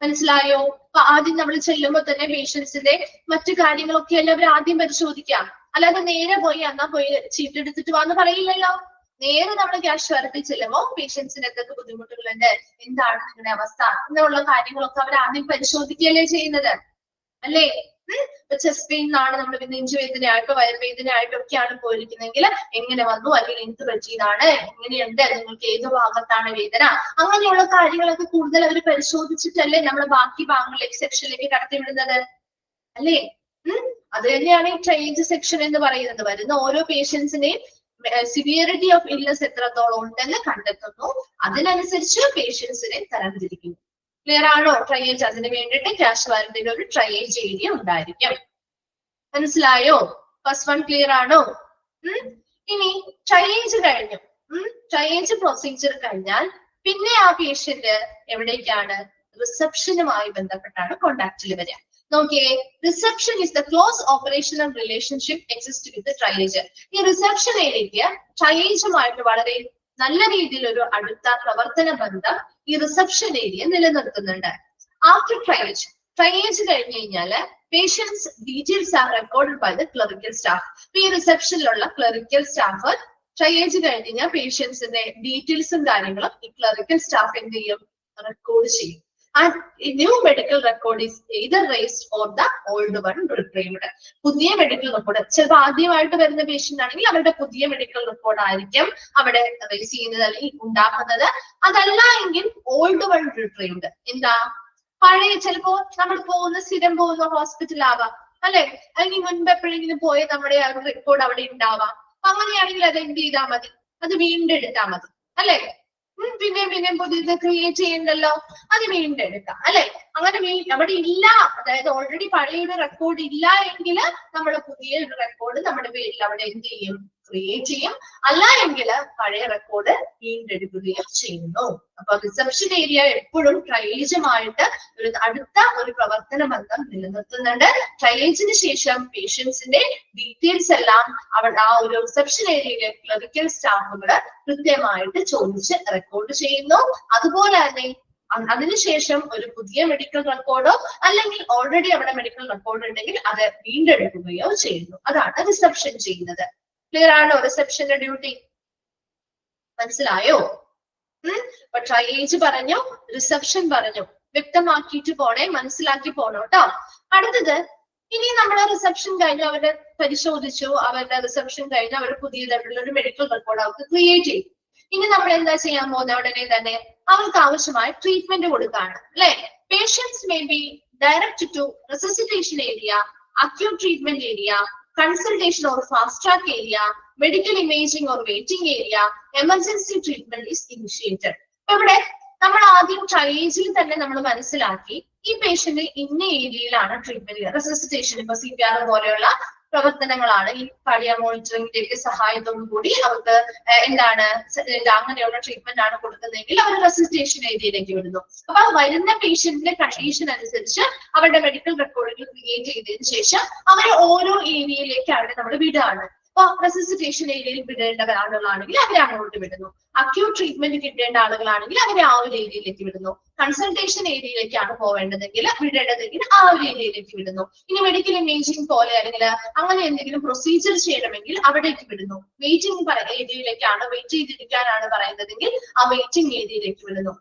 മനസ്സിലായോ? അപ്പൊ ആദ്യം നമ്മൾ ചെല്ലുമ്പോൾ തന്നെ പേഷ്യൻസിന്റെ മറ്റു കാര്യങ്ങളൊക്കെ എല്ലാവരും ആദ്യം പരിശോധിക്കാം. അല്ലാതെ നേരെ പോയി എന്നാ പോയി ചീട്ട് എടുത്തിട്ട് വാന്ന് പറയില്ലല്ലോ. നേരെ നമ്മൾ കാഷ്വാലിറ്റി ചെല്ലുമ്പോൾ പേഷ്യൻസിന് എന്തൊക്കെ ബുദ്ധിമുട്ടുകളുണ്ട്, എന്താണ് നിങ്ങളുടെ അവസ്ഥ എന്നുള്ള കാര്യങ്ങളൊക്കെ അവർ ആദ്യം പരിശോധിക്കുകയല്ലേ ചെയ്യുന്നത്, അല്ലേ? ചെസ്റ്റ് പെയിൻ ആണ് നമ്മൾ നെഞ്ചുവേദനയായിട്ടോ വയറുവേദനയായിട്ടോ ഒക്കെയാണ് പോയിരിക്കുന്നതെങ്കിൽ എങ്ങനെ വന്നു, അല്ലെങ്കിൽ എന്ത് പറ്റിയതാണ്, എങ്ങനെയുണ്ട്, നിങ്ങൾക്ക് ഏത് ഭാഗത്താണ് വേദന, അങ്ങനെയുള്ള കാര്യങ്ങളൊക്കെ കൂടുതൽ അവർ പരിശോധിച്ചിട്ടല്ലേ നമ്മൾ ബാക്കി ഭാഗങ്ങളിലേക്ക് സെക്ഷനിലേക്ക് കടത്തിവിടുന്നത്, അല്ലേ? അത് തന്നെയാണ് ഈ ട്രയേജ് സെക്ഷൻ എന്ന് പറയുന്നത്. വരുന്ന ഓരോ പേഷ്യൻസിനെയും സിവിയറിറ്റി ഓഫ് ഇൽനസ് എത്രത്തോളം ഉണ്ടെന്ന് കണ്ടെത്തുന്നു, അതിനനുസരിച്ച് പേഷ്യൻസിനെ തരംതിരിക്കുന്നു. ക്ലിയർ ആണോ? ട്രയേജ്, അതിന് വേണ്ടിയിട്ട് കാഷ്വാലിറ്റിയുടെ ഒരു ട്രയേജ് ഏരിയ ഉണ്ടായിരിക്കും. മനസ്സിലായോ? ഫസ്റ്റ് വൺ ക്ലിയർ ആണോ? ഇനി ട്രയേജ് കഴിഞ്ഞു, ട്രയേജ് പ്രൊസീജിയർ കഴിഞ്ഞാൽ പിന്നെ ആ പേഷ്യന്റ് എവിടേക്കാണ്? റിസപ്ഷനുമായി ബന്ധപ്പെട്ടാണ് കോണ്ടാക്റ്റിൽ വരിക. നോക്കിയേ, reception is the close operational relationship exist with triage. ഈ റിസപ്ഷൻ ഏരിയക്ക് ട്രയേജുമായിട്ട് വളരെ നല്ല രീതിയിൽ ഒരു അടുത്ത പ്രവർത്തന ബന്ധം ഈ റിസപ്ഷൻ ഏരിയ നിലനിർത്തുന്നുണ്ട്. ആഫ്റ്റർ ട്രയേജ്, ട്രയേജ് കഴിഞ്ഞു കഴിഞ്ഞാല് patients details are recorded by the clerical staff. ഈ റിസപ്ഷനിലുള്ള ക്ലറിക്കൽ സ്റ്റാഫ് ട്രയേജ് കഴിഞ്ഞ് കഴിഞ്ഞാൽ പേഷ്യൻസിന്റെ ഡീറ്റെയിൽസും കാര്യങ്ങളും ഈ ക്ലറിക്കൽ സ്റ്റാഫ് എന്ത് ചെയ്യും, റെക്കോർഡ് ചെയ്യും. And a new medical record is either raised or the old one retrieved. പുതിയ മെഡിക്കൽ റെക്കോർഡ് ചിലപ്പോൾ ആദ്യമായിട്ട് വരുന്ന പേഷ്യന്റ് ആണെങ്കിൽ അവരുടെ പുതിയ മെഡിക്കൽ റെക്കോർഡ് ആയിരിക്കും അവിടെ റേസ് ചെയ്യുന്നത് അല്ലെങ്കിൽ ഉണ്ടാക്കുന്നത്. അതല്ല എങ്കിൽ ഓൾഡ് വൺ റിട്രീവ്ഡ്. എന്താ, പഴയ ചിലപ്പോ നമ്മൾ സ്ഥിരം പോകുന്ന ഹോസ്പിറ്റൽ ആവാം അല്ലെ, അല്ലെങ്കിൽ മുൻപ് എപ്പോഴെങ്കിലും പോയ നമ്മുടെ ആ റെക്കോർഡ് അവിടെ ഉണ്ടാവാം. അങ്ങനെയാണെങ്കിൽ അത് എന്ത് ചെയ്താൽ മതി, അത് വീണ്ടും എടുത്താൽ മതി അല്ലെ. പിന്നെയും പുതിയത് ക്രിയേറ്റ് ചെയ്യണ്ടല്ലോ, അത് വീണ്ടും എടുക്കാം അല്ലെ. അങ്ങനെ അവിടെ ഇല്ല, അതായത് ഓൾറെഡി പഴയൊരു റെക്കോർഡ് ഇല്ല എങ്കിൽ നമ്മൾ പുതിയൊരു റെക്കോർഡ് നമ്മുടെ പേരിൽ അവിടെ എന്ത് ചെയ്യും, ക്രിയേറ്റ് ചെയ്യും. അല്ല എങ്കിൽ പഴയ റെക്കോർഡ് വീണ്ടെടുക്കുകയും ചെയ്യുന്നു. അപ്പൊ റിസപ്ഷൻ ഏരിയ എപ്പോഴും ട്രയേജുമായിട്ട് അടുത്ത ഒരു പ്രവർത്തന ബന്ധം നിലനിർത്തുന്നുണ്ട്. ട്രയേജിന് ശേഷം പേഷ്യൻസിന്റെ ഡീറ്റെയിൽസ് എല്ലാം അവിടെ ആ ഒരു റിസപ്ഷൻ ഏരിയയിലെ ക്ലറിക്കൽ സ്റ്റാഫുകൾ കൃത്യമായിട്ട് ചോദിച്ച് റെക്കോർഡ് ചെയ്യുന്നു. അതുപോലെ തന്നെ അതിനുശേഷം ഒരു പുതിയ മെഡിക്കൽ റെക്കോർഡോ അല്ലെങ്കിൽ ഓൾറെഡി അവിടെ മെഡിക്കൽ റെക്കോർഡ് ഉണ്ടെങ്കിൽ അത് വീണ്ടെടുക്കുകയോ ചെയ്യുന്നു. അതാണ് റിസപ്ഷൻ ചെയ്യുന്നത്. ക്ലിയർ ആണോ റിസപ്ഷന്റെ ഡ്യൂട്ടി? മനസ്സിലായോ? അപ്പൊ ട്രയേജ് പറഞ്ഞു, റിസപ്ഷൻ പറഞ്ഞു, വ്യക്തമാക്കിയിട്ട് പോണേ, മനസ്സിലാക്കി പോണോ കേട്ടോ. അടുത്തത്, ഇനി നമ്മുടെ റിസപ്ഷൻ കഴിഞ്ഞു, അവരുടെ പരിശോധിച്ചു, അവരുടെ റിസപ്ഷൻ കഴിഞ്ഞ് അവർ പുതിയതായിട്ടുള്ള ഒരു മെഡിക്കൽ റെക്കോർഡ് അവർക്ക് ക്രിയേറ്റ് ചെയ്യും. ഇനി നമ്മൾ എന്താ ചെയ്യാൻ പോകുന്നത്, ഉടനെ തന്നെ അവർക്ക് ആവശ്യമായ ട്രീറ്റ്മെന്റ് കൊടുക്കാണ് അല്ലെ. Patients may be direct to resuscitation area, acute treatment area, consultation or fast track area, medical imaging or waiting area, emergency treatment is initiated. ഇവിടെ നമ്മൾ ആദ്യം ട്രയേജിൽ തന്നെ നമ്മൾ മനസ്സിലാക്കി ഈ പേഷ്യന്റ് ഇന്ന ഏരിയയിലാണ് ട്രീറ്റ്മെന്റ്, റെസസിറ്റേഷൻ ഇപ്പൊ CPR പോലെയുള്ള പ്രവർത്തനങ്ങളാണ് ഈ കാർഡിയോ മോണിറ്ററിംഗിന്റെ സഹായത്തോടു കൂടി അവർക്ക് എന്താണ് അങ്ങനെയുള്ള ട്രീറ്റ്മെന്റ് ആണ് കൊടുക്കുന്നതെങ്കിൽ അവർ റെസിസ്റ്റേഷൻ ഏരിയയിലേക്ക് വിടുന്നു. അപ്പൊ വരുന്ന പേഷ്യന്റിന്റെ കണ്ടീഷൻ അനുസരിച്ച് അവരുടെ മെഡിക്കൽ റെക്കോർഡുകൾ ക്രിയേറ്റ് ചെയ്തതിനു ശേഷം അവരെ ഓരോ ഏരിയയിലേക്ക് അവിടെ നമ്മൾ വിടുകയാണ്. അപ്പൊ റെസിസ്റ്റേഷൻ ഏരിയയിൽ വിടേണ്ട ആളുകളാണെങ്കിൽ അവരെ അങ്ങോട്ട് വിടുന്നു. അക്യൂട്ട് ട്രീറ്റ്മെന്റ് കിട്ടേണ്ട ആളുകളാണെങ്കിൽ അവരെ ആ ഒരു ഏരിയയിലേക്ക് വിടുന്നു. കൺസൾട്ടേഷൻ ഏരിയയിലേക്കാണ് വിടേണ്ടതെങ്കിൽ ആ ഒരു ഏരിയയിലേക്ക് വിടുന്നു. ഇനി മെഡിക്കൽ ഇമേജിംഗ് പോലെ അല്ലെങ്കിൽ അങ്ങനെ എന്തെങ്കിലും പ്രൊസീജിയർ ചെയ്യണമെങ്കിൽ അവിടേക്ക് വിടുന്നു. വെയിറ്റിംഗ് ഏരിയയിലേക്കാണ്, വെയിറ്റ് ചെയ്തിരിക്കാനാണ് പറയുന്നതെങ്കിൽ ആ വെയിറ്റിംഗ് ഏരിയയിലേക്ക് വിടുന്നു.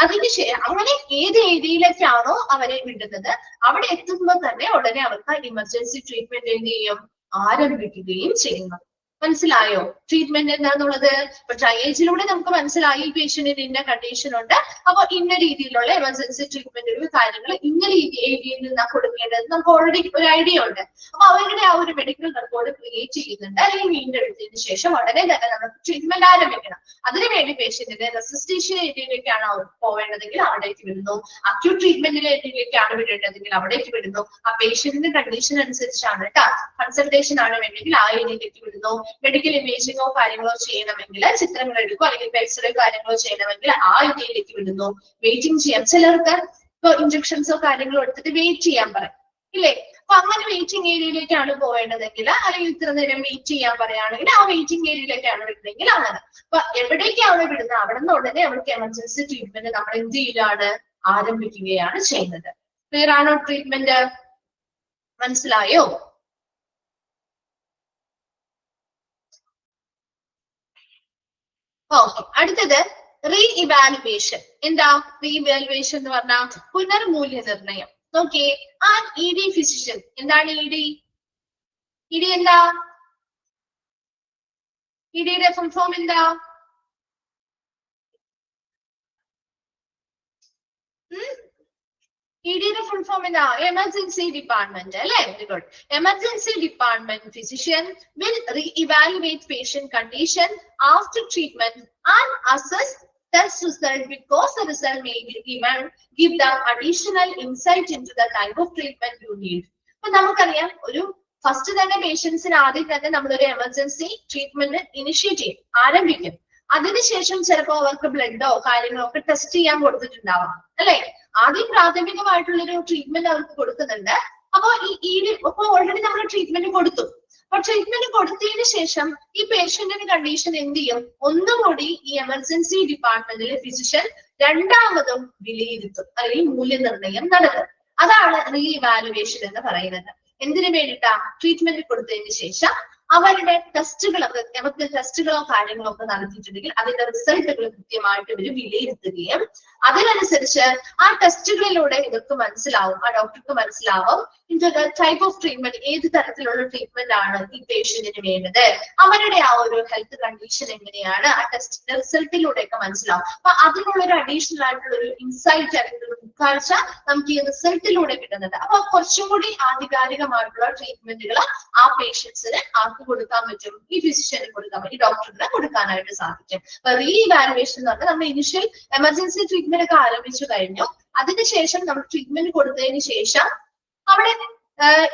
അതിന് അങ്ങനെ ഏത് ഏരിയയിലേക്കാണോ അവരെ വിടുന്നത് അവിടെ എത്തുമ്പോൾ തന്നെ ഉടനെ അവർക്ക് ഇമർജൻസി ട്രീറ്റ്മെന്റ് എന്ത് ചെയ്യും, ആരംഭിക്കുകയും ചെയ്യുന്നു. മനസ്സിലായോ ട്രീറ്റ്മെന്റ് എന്താന്നുള്ളത്? ഇപ്പൊ ട്രയേജിലൂടെ നമുക്ക് മനസ്സിലായി ഈ പേഷ്യന്റിന് ഇന്ന കണ്ടീഷൻ ഉണ്ട്, അപ്പൊ ഇന്ന രീതിയിലുള്ള എമർജൻസി ട്രീറ്റ്മെന്റ് കാര്യങ്ങൾ ഇന്ന ഏരിയയിൽ നിന്നാണ് കൊടുക്കേണ്ടത് നമുക്ക് ഓൾറെഡി ഒരു ഐഡിയ ഉണ്ട്. അപ്പൊ അവരുടെ ആ ഒരു മെഡിക്കൽ റെക്കോർഡ് ക്രിയേറ്റ് ചെയ്യുന്നുണ്ട്, അല്ലെങ്കിൽ വീണ്ടെടുത്തതിന് ശേഷം ഉടനെ തന്നെ നമുക്ക് ട്രീറ്റ്മെന്റ് ആരംഭിക്കണം. അതിനുവേണ്ടി പേഷ്യന്റിന്റെ റെസിസ്റ്റേഷൻ ഏരിയയിലേക്കാണ് അവർ പോവേണ്ടതെങ്കിൽ അവിടേക്ക് വിടുന്നു. അക്യൂട്ട് ട്രീറ്റ്മെന്റിലെ ഏരിയയിലേക്കാണ് വിടേണ്ടതെങ്കിൽ അവിടേക്ക് വിടുന്നു. ആ പേഷ്യന്റിന്റെ കണ്ടീഷൻ അനുസരിച്ചാണ് കേട്ടോ. കൺസൾട്ടേഷൻ ആണ് വേണ്ടെങ്കിൽ ആ ഏരിയയിലേക്ക് വിടുന്നു. മെഡിക്കൽ ഇമേജിങ്ങോ കാര്യങ്ങളോ ചെയ്യണമെങ്കിൽ, ചിത്രങ്ങൾ എടുക്കോ അല്ലെങ്കിൽ എക്സ്റേ കാര്യങ്ങളോ ചെയ്യണമെങ്കിൽ ആ ഏരിയയിലേക്ക് വിടുന്നു. വെയിറ്റിംഗ് ചെയ്യാം, ചിലർക്ക് ഇപ്പൊ ഇഞ്ചക്ഷൻസോ കാര്യങ്ങളോ എടുത്തിട്ട് വെയിറ്റ് ചെയ്യാൻ പറയും ഇല്ലേ. അപ്പൊ അങ്ങനെ വെയിറ്റിംഗ് ഏരിയയിലേക്കാണ് പോവേണ്ടതെങ്കിൽ അല്ലെങ്കിൽ ഇത്ര നേരം വെയിറ്റ് ചെയ്യാൻ പറയുകയാണെങ്കിൽ ആ വെയിറ്റിംഗ് ഏരിയയിലേക്കാണ് വിടുന്നതെങ്കിൽ അങ്ങനെ. അപ്പൊ എവിടേക്കാണ് വിടുന്നത് അവിടെ നിന്ന് ഉടനെ അവർക്ക് എമർജൻസി ട്രീറ്റ്മെന്റ് നമ്മൾ എന്ത് ചെയ്യുകയാണ്, ആരംഭിക്കുകയാണ് ചെയ്യുന്നത്. ക്ലിയർ ആണോ ട്രീറ്റ്മെന്റ്? മനസ്സിലായോ? ഓക്കെ, അടുത്തത് റീ ഇവാലുവേഷൻ. എന്താ റീ ഇവാലുവേഷൻ എന്ന് പറഞ്ഞാൽ പുനർമൂല്യനിർണയം. നോക്കിയേ, ആ ED ഫിസിഷ്യൻ എന്താണ് ED? ED എന്താ? EDയുടെ ഫുൾ ഫോം എന്താ? EDയുടെ ഫുൾ ഫോം എന്താ? എമർജൻസി ഡിപ്പാർട്ട്മെന്റ് അല്ലെ. Very good. Emergency department physician will re-evaluate patient condition after treatment and assess test result because the result may give them additional insight into the type of treatment you need. അപ്പൊ നമുക്കറിയാം ഒരു first തന്നെ പേഷ്യൻസിന് ആദ്യം തന്നെ നമ്മളൊരു emergency treatment initiate ചെയ്യും, ആരംഭിക്കും. അതിനുശേഷം ചിലപ്പോൾ അവർക്ക് ബ്ലഡോ കാര്യങ്ങളോ ഒക്കെ ടെസ്റ്റ് ചെയ്യാൻ കൊടുത്തിട്ടുണ്ടാവാം അല്ലെ. ആദ്യം പ്രാഥമികമായിട്ടുള്ളൊരു ട്രീറ്റ്മെന്റ് അവർക്ക് കൊടുക്കുന്നുണ്ട്. അപ്പൊ ഇപ്പൊ ഓൾറെഡി നമ്മൾ ട്രീറ്റ്മെന്റ് കൊടുത്തു. അപ്പൊ ട്രീറ്റ്മെന്റ് കൊടുത്തതിന് ശേഷം ഈ പേഷ്യന്റിന്റെ കണ്ടീഷൻ എന്ത് ചെയ്യും, ഒന്നുകൂടി ഈ എമർജൻസി ഡിപ്പാർട്ട്മെന്റിലെ ഫിസിഷ്യൻ രണ്ടാമതും വിലയിരുത്തും അല്ലെങ്കിൽ മൂല്യനിർണ്ണയം നടത്തും. അതാണ് റീ ഇവാലുവേഷൻ എന്ന് പറയുന്നത്. എന്തിനു വേണ്ടിയിട്ടാ? ട്രീറ്റ്മെന്റ് കൊടുത്തതിന് ശേഷം അവരുടെ ടെസ്റ്റുകളൊക്കെ അവർക്ക് ടെസ്റ്റുകളോ കാര്യങ്ങളോ ഒക്കെ നടത്തിയിട്ടുണ്ടെങ്കിൽ അതിന്റെ റിസൾട്ടുകൾ കൃത്യമായിട്ട് ഇവർ വിലയിരുത്തുകയും അതിനനുസരിച്ച് ആ ടെസ്റ്റുകളിലൂടെ ഇവർക്ക് മനസ്സിലാവും, ആ ഡോക്ടർക്ക് മനസ്സിലാവും ഇതിന്റെ ടൈപ്പ് ഓഫ് ട്രീറ്റ്മെന്റ്, ഏത് തരത്തിലുള്ള ട്രീറ്റ്മെന്റ് ആണ് ഈ പേഷ്യന്റിന് വേണ്ടത്, അവരുടെ ആ ഒരു ഹെൽത്ത് കണ്ടീഷൻ എങ്ങനെയാണ്, ആ ടെസ്റ്റിന്റെ റിസൾട്ടിലൂടെയൊക്കെ മനസ്സിലാവും. അപ്പൊ അതിനുള്ള ഒരു അഡീഷണൽ ആയിട്ടുള്ള ഒരു ഇൻസൈറ്റ് അല്ലെങ്കിൽ ഒരു ഉൾക്കാഴ്ച നമുക്ക് ഈ റിസൾട്ടിലൂടെ കിട്ടുന്നുണ്ട്. അപ്പൊ കുറച്ചും കൂടി ആധികാരികമായിട്ടുള്ള ട്രീറ്റ്മെന്റുകൾ ആ പേഷ്യൻസിന് ആർക്ക് കൊടുക്കാൻ പറ്റും, ഈ ഫിസിഷ്യന് കൊടുക്കാൻ പറ്റും, ഈ ഡോക്ടറിന് കൊടുക്കാനായിട്ട് സാധിക്കും. അപ്പൊ റീഇവാലുവേഷൻ എന്ന് പറഞ്ഞാൽ നമ്മൾ ഇനിഷ്യൽ എമർജൻസി ട്രീറ്റ്മെന്റ് ഒക്കെ ആരംഭിച്ചു കഴിഞ്ഞു, അതിനുശേഷം നമ്മൾ ട്രീറ്റ്മെന്റ് കൊടുത്തതിന് ശേഷം അവിടെ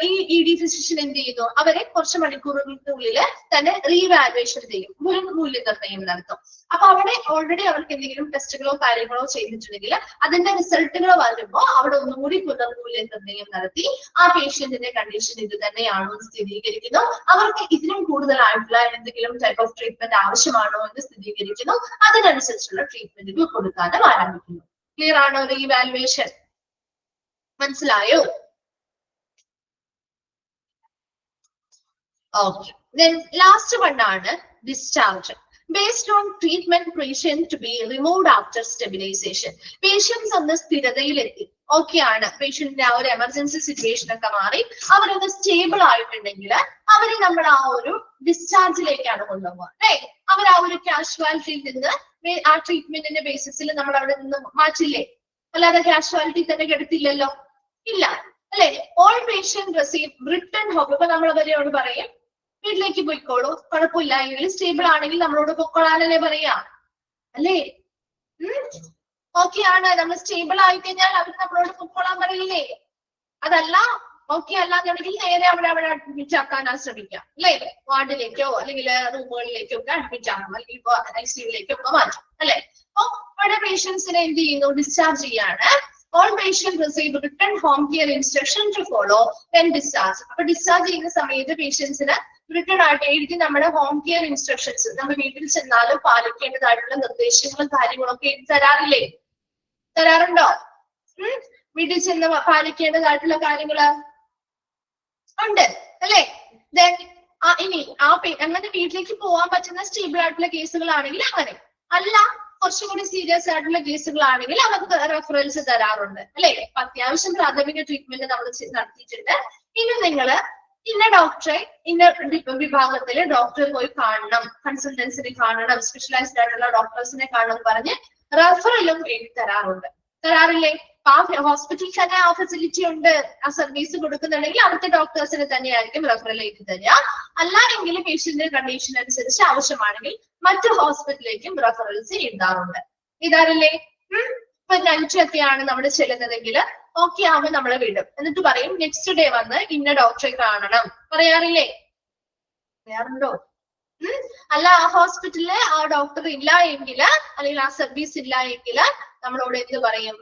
ഈ ഇ ഡി ഫിസിഷ്യൻ എന്ത് ചെയ്യുന്നു, അവരെ കുറച്ച് മണിക്കൂറുകൾക്കുള്ളിൽ തന്നെ റീവാലുവേഷൻ ചെയ്യും, മൂല്യനിർണ്ണയം നടത്തും. അപ്പൊ അവിടെ ഓൾറെഡി അവർക്ക് എന്തെങ്കിലും ടെസ്റ്റുകളോ കാര്യങ്ങളോ ചെയ്തിട്ടുണ്ടെങ്കിൽ അതിന്റെ റിസൾട്ടുകൾ വരുമ്പോൾ അവിടെ ഒന്നുകൂടി പുനർമൂല്യനിർണ്ണയം നടത്തി ആ പേഷ്യന്റിന്റെ കണ്ടീഷൻ ഇത് തന്നെയാണോ എന്ന് സ്ഥിരീകരിക്കുന്നു, അവർക്ക് ഇതിനും കൂടുതലായിട്ടുള്ള എന്തെങ്കിലും ടൈപ്പ് ഓഫ് ട്രീറ്റ്മെന്റ് ആവശ്യമാണോ എന്ന് സ്ഥിരീകരിക്കുന്നു, അതിനനുസരിച്ചുള്ള ട്രീറ്റ്മെന്റുകൾ കൊടുക്കാനും ആരംഭിക്കുന്നു. ക്ലിയർ ആണോ റീവാലുവേഷൻ? മനസ്സിലായോ? Okay. Then last one ആണ് discharge. Based on treatment, patient to be removed after stabilization. Patients ഒന്ന് സ്ഥിരതയിലെത്തി, ഓക്കെ ആണ്, പേഷ്യന്റിന്റെ ആ ഒരു എമർജൻസി സിറ്റുവേഷൻ ഒക്കെ മാറി അവരൊന്ന് സ്റ്റേബിൾ ആയിട്ടുണ്ടെങ്കിൽ അവരെ നമ്മൾ ആ ഒരു ഡിസ്ചാർജിലേക്കാണ് കൊണ്ടുപോകുക, അല്ലെ? അവർ ആ ഒരു കാഷ്വാലിറ്റിയിൽ നിന്ന് ആ ട്രീറ്റ്മെന്റിന്റെ ബേസിസിൽ നമ്മൾ അവിടെ നിന്ന് മാറ്റില്ലേ, അല്ലാതെ കാഷ്വാലിറ്റി തന്നെ കെടുത്തില്ലല്ലോ, ഇല്ല അല്ലെ? All patient receive return home. ഇപ്പൊ നമ്മൾ അവരോട് പറയും വീട്ടിലേക്ക് പോയിക്കോളൂ, കുഴപ്പമില്ല, എങ്കിൽ സ്റ്റേബിൾ ആണെങ്കിൽ നമ്മളോട് പൊക്കോളാനല്ലേ പറയാ, അല്ലേ? ഓക്കെ ആണ്, നമ്മൾ സ്റ്റേബിൾ ആയി കഴിഞ്ഞാൽ അവർ നമ്മളോട് പൊക്കോളാൻ പറയില്ലേ? അതല്ല ഓക്കെ അല്ലാന്നുണ്ടെങ്കിൽ നേരെ അവിടെ അഡ്മിറ്റ് ആക്കാനാ ശ്രമിക്കാം, അല്ലേ? വാർഡിലേക്കോ അല്ലെങ്കിൽ റൂമുകളിലേക്കോ ഒക്കെ അഡ്മിറ്റ് ആക്കാം, അല്ലെങ്കിൽ ICUലേക്കോ ഒക്കെ മാറ്റാം, അല്ലെ? അപ്പൊ അവിടെ പേഷ്യൻസിനെ എന്ത് ചെയ്യുന്നു, ഡിസ്ചാർജ് ചെയ്യാണ്. All patients receive written home care instruction to follow when discharged. അപ്പൊ ഡിസ്ചാർജ് ചെയ്യുന്ന സമയത്ത് പേഷ്യൻസിന് റിട്ടേൺ ആയിട്ട് എഴുതി നമ്മുടെ ഹോം കെയർ ഇൻസ്ട്രക്ഷൻസ്, നമ്മൾ വീട്ടിൽ ചെന്നാലും പാലിക്കേണ്ടതായിട്ടുള്ള നിർദ്ദേശങ്ങളും കാര്യങ്ങളും ഒക്കെ എഴുതി തരാറില്ലേ? തരാറുണ്ടോ? വീട്ടിൽ ചെന്ന് പാലിക്കേണ്ടതായിട്ടുള്ള കാര്യങ്ങള് ഉണ്ട്, അല്ലെ? ദെൻ ഇനി അങ്ങനെ വീട്ടിലേക്ക് പോകാൻ പറ്റുന്ന സ്റ്റേബിൾ ആയിട്ടുള്ള കേസുകളാണെങ്കിൽ അങ്ങനെ, അല്ല കുറച്ചുകൂടി സീരിയസ് ആയിട്ടുള്ള കേസുകളാണെങ്കിൽ അവർക്ക് റെഫറൻസ് തരാറുണ്ട്, അല്ലെ? അത്യാവശ്യം പ്രാഥമിക ട്രീറ്റ്മെന്റ് നമ്മൾ നടത്തിയിട്ടുണ്ട്, ഇനി നിങ്ങള് ഇന്ന ഡോക്ടറെ ഇന്ന വിഭാഗത്തില് ഡോക്ടറെ പോയി കാണണം, കൺസൾട്ടൻസിനെ കാണണം, സ്പെഷ്യലൈസ്ഡ് ആയിട്ടുള്ള ഡോക്ടേഴ്സിനെ കാണണം പറഞ്ഞ് റെഫറലും എഴുതി തരാറില്ലേ? ആ ഹോസ്പിറ്റലിൽ തന്നെ ആ ഫെസിലിറ്റി ഉണ്ട്, ആ സർവീസ് കൊടുക്കുന്നുണ്ടെങ്കിൽ അവിടുത്തെ ഡോക്ടേഴ്സിന് തന്നെയായിരിക്കും റെഫറൽ എഴുതി തരിക. അല്ലാതെങ്കിൽ പേഷ്യന്റിന്റെ കണ്ടീഷൻ അനുസരിച്ച് ആവശ്യമാണെങ്കിൽ മറ്റു ഹോസ്പിറ്റലിലേക്കും റെഫറൽസ് എഴുതാറുണ്ട്. ഇതാരല്ലേ? ഇപ്പൊ നൈറ്റൊക്കെയാണ് നമ്മൾ ചെല്ലുന്നതെങ്കിൽ ഓക്കെ ആവുമ്പോൾ നമ്മളെ വിടും, എന്നിട്ട് പറയും നെക്സ്റ്റ് ഡേ വന്ന് ഇന്ന ഡോക്ടറെ കാണണം, പറയാറില്ലേ? പറയാറുണ്ടോ? അല്ല ആ ഹോസ്പിറ്റലില് ആ ഡോക്ടർ ഇല്ല എങ്കിൽ അല്ലെങ്കിൽ ആ സർവീസ് ഇല്ല എങ്കിൽ നമ്മളോട് എന്ത് പറയും?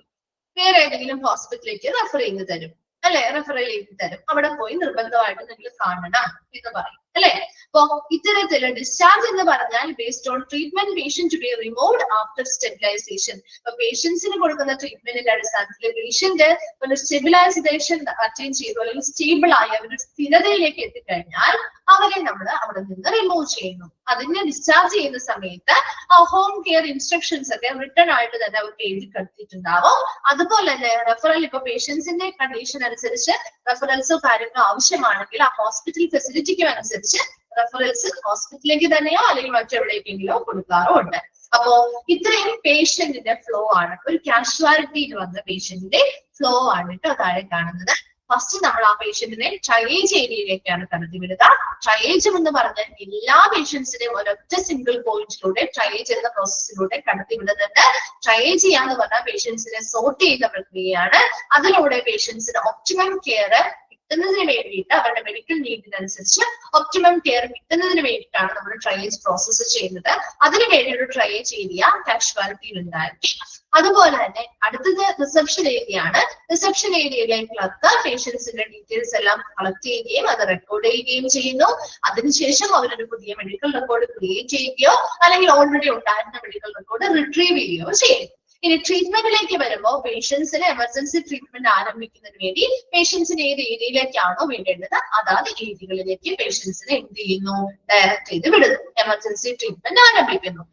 വേറെ ഏതെങ്കിലും ഹോസ്പിറ്റലിലേക്ക് റെഫർ ചെയ്ത് തരും, അല്ലെ? റെഫറൽ ചെയ്ത് തരും, അവിടെ പോയി നിർബന്ധമായിട്ട് നിങ്ങൾ കാണണം എന്ന് പറയും, അല്ലെ? അപ്പൊ ഇത്തരത്തില് ഡിസ്ചാർജ് എന്ന് പറഞ്ഞാൽ based on treatment patient to be removed after stabilisation. അപ്പൊ പേഷ്യൻസിന് കൊടുക്കുന്ന ട്രീറ്റ്മെന്റിന്റെ അടിസ്ഥാനത്തിൽ പേഷ്യന്റ് ഒരു സ്റ്റെബിലൈസേഷൻ അറ്റൈൻ ചെയ്തു അല്ലെങ്കിൽ സ്റ്റേബിൾ ആയി അവരുടെ സ്ഥിരതയിലേക്ക് എത്തിക്കഴിഞ്ഞാൽ അവരെ നമ്മൾ അവിടെ നിന്ന് റിമൂവ് ചെയ്യുന്നു. അതിനെ ഡിസ്ചാർജ് ചെയ്യുന്ന സമയത്ത് ആ ഹോം കെയർ ഇൻസ്ട്രക്ഷൻസ് ഒക്കെ റിട്ടേൺ ആയിട്ട് തന്നെ അവർക്ക് എഴുതി കടത്തിയിട്ടുണ്ടാവും. അതുപോലെ തന്നെ റെഫറൽ, ഇപ്പൊ പേഷ്യൻസിന്റെ കണ്ടീഷൻ അനുസരിച്ച് റെഫറൽസോ കാര്യങ്ങളോ ആവശ്യമാണെങ്കിൽ ആ ഹോസ്പിറ്റൽ ഫെസിലിറ്റിക്കും അനുസരിച്ച് റെഫറൽസ് ഹോസ്പിറ്റലിലേക്ക് തന്നെയോ അല്ലെങ്കിൽ മറ്റെവിടേക്കെങ്കിലോ കൊടുക്കാറുണ്ട്. അപ്പോ ഇത്രയും പേഷ്യന്റിന്റെ ഫ്ലോ ആണ്, ഒരു കാഷ്വാലിറ്റിയിൽ വന്ന പേഷ്യന്റിന്റെ ഫ്ലോ ആണ് കേട്ടോ താഴെ കാണുന്നത്. ഫസ്റ്റ് നമ്മൾ ആ പേഷ്യന്റിനെ ട്രയേജ് ഏരിയയിലേക്കാണ് കടത്തിവിടുക. ട്രയേജ് എന്ന് പറഞ്ഞാൽ എല്ലാ പേഷ്യൻസിനെയും ഒരൊറ്റ സിംഗിൾ പോയിന്റിലൂടെ ട്രയേജ് എന്ന പ്രോസസ്സിലൂടെ കടത്തിവിടുന്നുണ്ട്. ട്രയേജ് ചെയ്യാന്ന് പറഞ്ഞാൽ പേഷ്യൻസിനെ സോർട്ട് ചെയ്യുന്ന പ്രക്രിയയാണ്. അതിലൂടെ പേഷ്യൻസിന് ഒപ്റ്റിമം കെയർ കിട്ടുന്നതിന് വേണ്ടിയിട്ട് അവരുടെ മെഡിക്കൽ നീഡിനനുസരിച്ച് ഒപ്റ്റിമം കെയർ കിട്ടുന്നതിന് വേണ്ടിയിട്ടാണ് നമ്മൾ ട്രയേജ് പ്രോസസ്സ് ചെയ്യുന്നത്. അതിനു വേണ്ടി ഒരു ട്രയേജ് ഏരിയ കാഷ്വാലിറ്റിയിൽ ഉണ്ടായിരിക്കും. അതുപോലെ തന്നെ അടുത്തത് റിസപ്ഷൻ ഏരിയ ആണ്. റിസപ്ഷൻ ഏരിയയിലേക്കുള്ള പേഷ്യൻസിന്റെ ഡീറ്റെയിൽസ് എല്ലാം കളക്ട് ചെയ്യുകയും അത് റെക്കോർഡ് ചെയ്യുകയും ചെയ്യുന്നു. അതിനുശേഷം അവരൊരു പുതിയ മെഡിക്കൽ റെക്കോർഡ് ക്രിയേറ്റ് ചെയ്യുകയോ അല്ലെങ്കിൽ ഓൾറെഡി ഉണ്ടായിരുന്ന മെഡിക്കൽ റെക്കോർഡ് റിട്രീവ് ചെയ്യുകയോ ചെയ്യും. ഇനി ട്രീറ്റ്മെന്റിലേക്ക് വരുമ്പോൾ പേഷ്യൻസിന് എമർജൻസി ട്രീറ്റ്മെന്റ് ആരംഭിക്കുന്നതിന് വേണ്ടി പേഷ്യൻസിന് ഏത് ഏരിയയിലേക്കാണോ വേണ്ടേണ്ടത് അതാത് ഏരിയകളിലേക്ക് പേഷ്യൻസിനെ എന്ത് ചെയ്യുന്നു, ഡയറക്ട് ചെയ്ത് വിടുന്നു, എമർജൻസി ട്രീറ്റ്മെന്റ് ആരംഭിക്കുന്നു.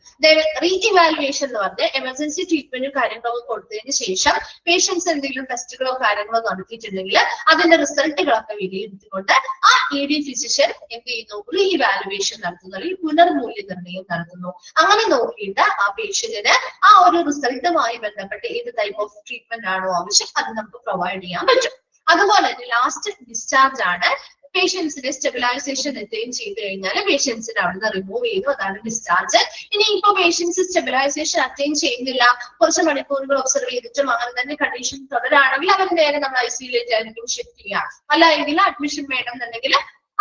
റീ ഇവാലുവേഷൻ എന്ന് പറഞ്ഞാൽ എമർജൻസി ട്രീറ്റ്മെന്റും കാര്യങ്ങളൊക്കെ കൊടുത്തതിന് ശേഷം പേഷ്യൻസ് എന്തെങ്കിലും ടെസ്റ്റുകളോ കാര്യങ്ങളോ നടത്തിയിട്ടുണ്ടെങ്കിൽ അതിന്റെ റിസൾട്ടുകളൊക്കെ വിലയിരുത്തിക്കൊണ്ട് ആ ED ഫിസിഷ്യൻ എന്ത് ചെയ്യുന്നു, റീ ഇവാലുവേഷൻ നടത്തുന്നു, അല്ലെങ്കിൽ പുനർമൂല്യനിർണ്ണയം നടത്തുന്നു. അങ്ങനെ നോക്കിയിട്ട് ആ പേഷ്യന്റിന് ആ ഒരു റിസൾട്ടുമായി ബന്ധപ്പെട്ട് ഏത് ടൈപ്പ് ഓഫ് ട്രീറ്റ്മെന്റ് ആണോ ആവശ്യം അത് നമുക്ക് പ്രൊവൈഡ് ചെയ്യാൻ പറ്റും. അതുപോലെ തന്നെ ലാസ്റ്റ് ഡിസ്ചാർജ് ആണ്. പേഷ്യൻസിന്റെ സ്റ്റെബിലൈസേഷൻ അറ്റൈൻ ചെയ്ത് കഴിഞ്ഞാൽ പേഷ്യൻസിനെ അവിടുന്ന് റിമൂവ് ചെയ്യുന്നു, അതാണ് ഡിസ്ചാർജ്. ഇനി ഇപ്പൊ പേഷ്യൻസ് സ്റ്റെബിലൈസേഷൻ അറ്റൈൻ ചെയ്യുന്നില്ല, കുറച്ച് മണിക്കൂറുകൾ ഒബ്സർവ് ചെയ്തിട്ടും അങ്ങനെ തന്നെ കണ്ടീഷൻ തുടരാണെങ്കിൽ അവർ നേരെ നമ്മൾ ICUയിലേക്കായിരിക്കും ഷിഫ്റ്റ് ചെയ്യാം. അല്ല എങ്കിൽ അഡ്മിഷൻ വേണം എന്നുണ്ടെങ്കിൽ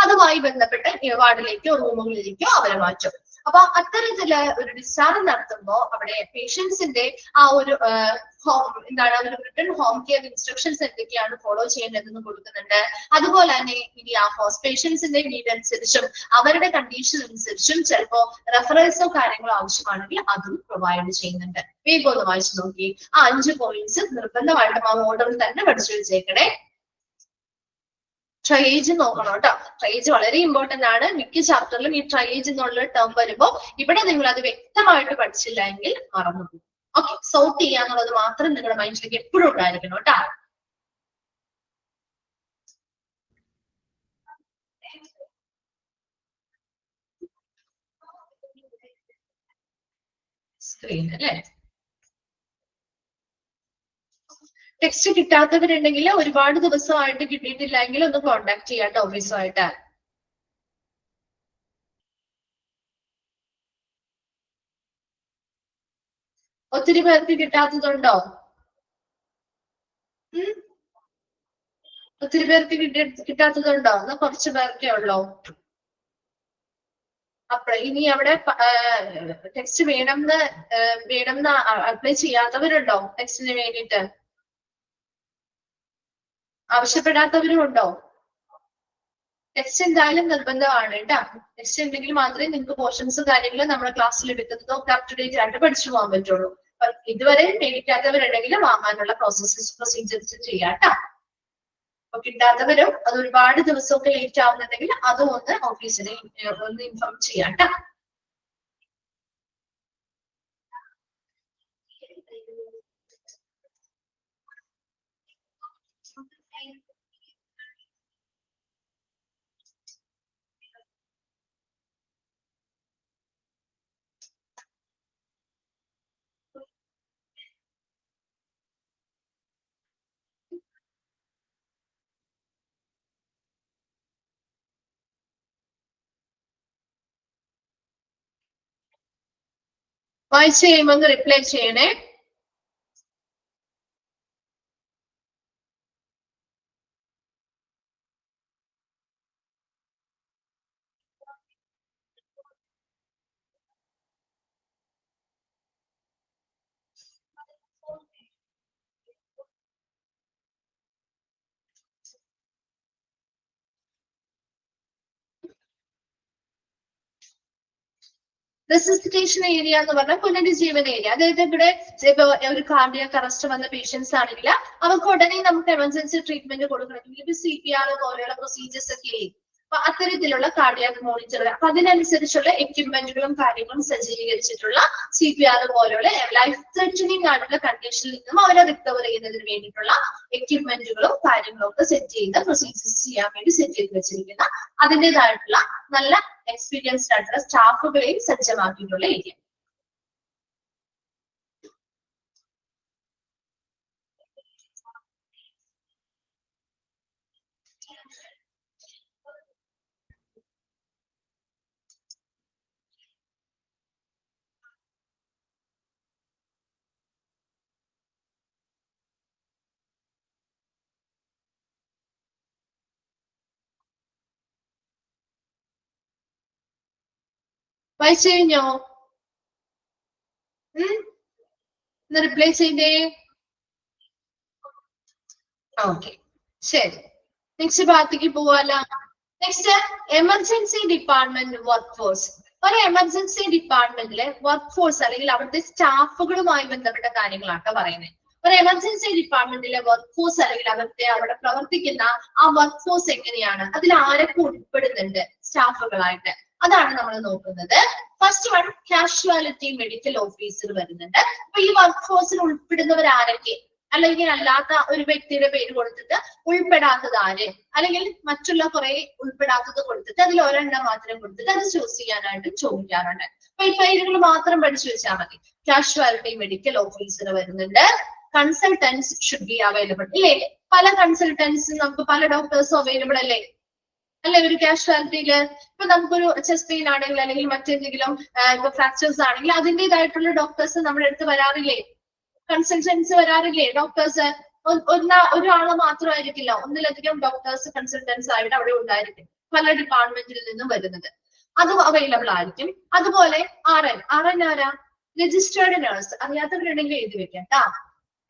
അതുമായി ബന്ധപ്പെട്ട് വാർഡിലേക്കോ റൂമുകളിലേക്കോ അവരെ മാറ്റും. അപ്പൊ അത്തരത്തില് ഒരു ഡിസ്ചാർജ് നടത്തുമ്പോൾ അവിടെ പേഷ്യൻസിന്റെ ആ ഒരു എന്താണ് ഒരു റിട്ടേൺ ഹോം കെയർ ഇൻസ്ട്രക്ഷൻസ് എന്തൊക്കെയാണ് ഫോളോ ചെയ്യേണ്ടതെന്ന് കൊടുക്കുന്നുണ്ട്. അതുപോലെ തന്നെ ഇനി ആ പേഷ്യൻസിന്റെ നീഡ് അനുസരിച്ചും അവരുടെ കണ്ടീഷൻ അനുസരിച്ചും ചിലപ്പോ റെഫറൻസോ കാര്യങ്ങളോ ആവശ്യമാണെങ്കിൽ അതും പ്രൊവൈഡ് ചെയ്യുന്നുണ്ട്. വേഗം ഒന്ന് വായിച്ചു നോക്കി. ആ 5 പോയിന്റ്സ് നിർബന്ധമായിട്ടും ആ ഓർഡറിൽ തന്നെ പഠിച്ചു വെച്ചേക്കണേ. ട്രയേജ് നോക്കണം കേട്ടോ. ട്രയേജ് വളരെ ഇമ്പോർട്ടന്റ് ആണ്. മിക്ക ചാപ്റ്ററിലും ഈ ട്രയേജ് എന്നുള്ള ടേം വരുമ്പോൾ ഇവിടെ നിങ്ങൾ അത് വ്യക്തമായിട്ട് പഠിച്ചില്ല എങ്കിൽ മറന്നു പോകും. ഓക്കെ, സോർട്ട് ചെയ്യാന്നുള്ളത് മാത്രം നിങ്ങളുടെ മൈൻഡിലേക്ക് എപ്പോഴും ഉണ്ടായിരിക്കണം കേട്ടോ. സ്ക്രീൻ അല്ലേ? ടെക്സ്റ്റ് കിട്ടാത്തവരുണ്ടെങ്കിൽ ഒരുപാട് ദിവസമായിട്ട് കിട്ടിയിട്ടില്ലെങ്കിൽ ഒന്ന് കോണ്ടാക്ട് ചെയ്യാട്ടോ ഓഫീസുമായിട്ട്. ഒത്തിരി പേർക്ക് കിട്ടാത്തതുണ്ടോ? ഒത്തിരി പേർക്ക് കിട്ടാത്തതുണ്ടോ? എന്നാ കുറച്ച് പേർക്കേ ഉള്ളോ? അപ്പൊ ഇനി അവിടെ ടെക്സ്റ്റ് വേണമെന്ന് അപ്ലൈ ചെയ്യാത്തവരുണ്ടോ? ടെക്സ്റ്റിന് വേണ്ടിയിട്ട് ആവശ്യപ്പെടാത്തവരും ഉണ്ടോ? ടെക്സ്റ്റ് എന്തായാലും നിർബന്ധമാണ് കേട്ടോ. ടെക്സ്റ്റ് ഉണ്ടെങ്കിൽ മാത്രമേ നിങ്ങൾക്ക് പോർഷൻസ് കാര്യങ്ങളും നമ്മുടെ ക്ലാസ്സിൽ എടുക്കുന്നതോ അപ് ടു ഡേറ്റ് ആയിട്ട് പഠിച്ചു പോകാൻ പറ്റുള്ളൂ. ഇതുവരെ മേടിക്കാത്തവരുണ്ടെങ്കിൽ വാങ്ങാനുള്ള പ്രൊസീജിയേഴ്സ് ചെയ്യാം കേട്ടോ. അപ്പൊ കിട്ടാത്തവരും അത് ഒരുപാട് ദിവസമൊക്കെ ലേറ്റ് ആവുന്നുണ്ടെങ്കിൽ അതും ഒന്ന് ഓഫീസിനെ ഒന്ന് ഇൻഫോം ചെയ്യാം കേട്ടോ. വായിച്ചു കഴിയുമ്പോൾ ഒന്ന് റിപ്ലൈ ചെയ്യണേ. റെസിസിറ്റേഷൻ ഏരിയ എന്ന് പറഞ്ഞാൽ പുനരുജ്ജീവന ഏരിയ. അതായത് ഇവിടെ ഇപ്പൊ ഒരു കാർഡിയാക് അറസ്റ്റ് വന്ന പേഷ്യൻസ് ആണെങ്കിൽ അവർക്ക് ഉടനെ നമുക്ക് എമർജൻസി ട്രീറ്റ്മെന്റ് കൊടുക്കണമെങ്കിൽ CPR പോലെയുള്ള പ്രൊസീജിയേഴ്സ് ഒക്കെ അപ്പൊ അത്തരത്തിലുള്ള കാർഡിയാക് മോണിറ്റർ, അപ്പൊ അതിനനുസരിച്ചുള്ള എക്യുപ്മെന്റുകളും കാര്യങ്ങളും സജ്ജീകരിച്ചിട്ടുള്ള CPR പോലെയുള്ള ലൈഫ് ത്രെറ്റനിങ് ആയിട്ടുള്ള കണ്ടീഷനിൽ നിന്നും അവരെ റിക്കവർ ചെയ്യുന്നതിന് വേണ്ടിയിട്ടുള്ള എക്യുപ്മെന്റുകളും കാര്യങ്ങളും ഒക്കെ സെറ്റ് ചെയ്ത് പ്രൊസീജിയേഴ്സ് ചെയ്യാൻ വേണ്ടി സെറ്റ് ചെയ്ത് വെച്ചിരിക്കുന്ന അതിൻ്റെതായിട്ടുള്ള നല്ല എക്സ്പീരിയൻസ്ഡ് ആയിട്ടുള്ള സ്റ്റാഫുകളെയും സജ്ജമാക്കിയിട്ടുള്ള ഏരിയ. വായിച്ചു കഴിഞ്ഞോ? റിപ്ലൈ ചെയ്തേ. ഓക്കെ, ശരി. നെക്സ്റ്റ് ഭാഗത്തേക്ക് പോവാല. Next emergency department workforce. ഒരു എമർജൻസി ഡിപ്പാർട്ട്മെന്റിലെ വർക്ക് ഫോഴ്സ് അല്ലെങ്കിൽ അവിടുത്തെ സ്റ്റാഫുകളുമായി ബന്ധപ്പെട്ട കാര്യങ്ങളാണ് പറയുന്നത്. ഒരു എമർജൻസി ഡിപ്പാർട്ട്മെന്റിലെ വർക്ക് ഫോഴ്സ് അല്ലെങ്കിൽ അവിടെ പ്രവർത്തിക്കുന്ന ആ വർക്ക് ഫോഴ്സ് എങ്ങനെയാണ്, അതിൽ ആരൊക്കെ ഉൾപ്പെടുന്നുണ്ട് സ്റ്റാഫുകളായിട്ട്, അതാണ് നമ്മൾ നോക്കുന്നത്. First one casualty medical officer വരുന്നുണ്ട്. അപ്പൊ ഈ വർക്ക് ഫോഴ്സിൽ ഉൾപ്പെടുന്നവർ ആരൊക്കെ, അല്ലെങ്കിൽ അല്ലാത്ത ഒരു വ്യക്തിയുടെ പേര് കൊടുത്തിട്ട് ഉൾപ്പെടാത്തത് ആര്, അല്ലെങ്കിൽ മറ്റുള്ള കുറെ ഉൾപ്പെടാത്തത് കൊടുത്തിട്ട് അതിൽ ഒരെണ്ണം മാത്രം കൊടുത്തിട്ട് അത് ചൂസ് ചെയ്യാനായിട്ട് ചോദിക്കാറുണ്ട്. അപ്പൊ ഈ പേരുകൾ മാത്രം പഠിച്ചു വെച്ചാൽ മതി. കാഷ്വാലിറ്റി മെഡിക്കൽ ഓഫീസർ വരുന്നുണ്ട്. കൺസൾട്ടൻസ് ഷുഡ് ബി അവൈലബിൾ, ഇല്ലേ? പല കൺസൾട്ടൻസ് നമുക്ക് പല ഡോക്ടേഴ്സും അവൈലബിൾ അല്ലേ ഒരു കാഷ്വാലിറ്റിയില്. ഇപ്പൊ നമുക്കൊരു ചെസ്റ്റ് പെയിൻ ആണെങ്കിൽ അല്ലെങ്കിൽ മറ്റെന്തെങ്കിലും ഇപ്പൊ ഫ്രാക്ചേഴ്സ് ആണെങ്കിൽ അതിൻ്റെതായിട്ടുള്ള ഡോക്ടേഴ്സ് നമ്മുടെ അടുത്ത് വരാറില്ലേ, കൺസൾട്ടൻസ് വരാറില്ലേ ഡോക്ടേഴ്സ്? ഒരാള് മാത്രമായിരിക്കില്ല, ഒന്നിലധികം ഡോക്ടേഴ്സ് കൺസൾട്ടൻസ് ആയിട്ട് അവിടെ ഉണ്ടായിരിക്കും, പല ഡിപ്പാർട്ട്മെന്റിൽ നിന്നും വരുന്നത്. അതും അവൈലബിൾ ആയിരിക്കും. അതുപോലെ RN ആരാ? Registered nurse. അറിയാത്തവരുണ്ടെങ്കിൽ എഴുതി വെക്കാം കേട്ടോ.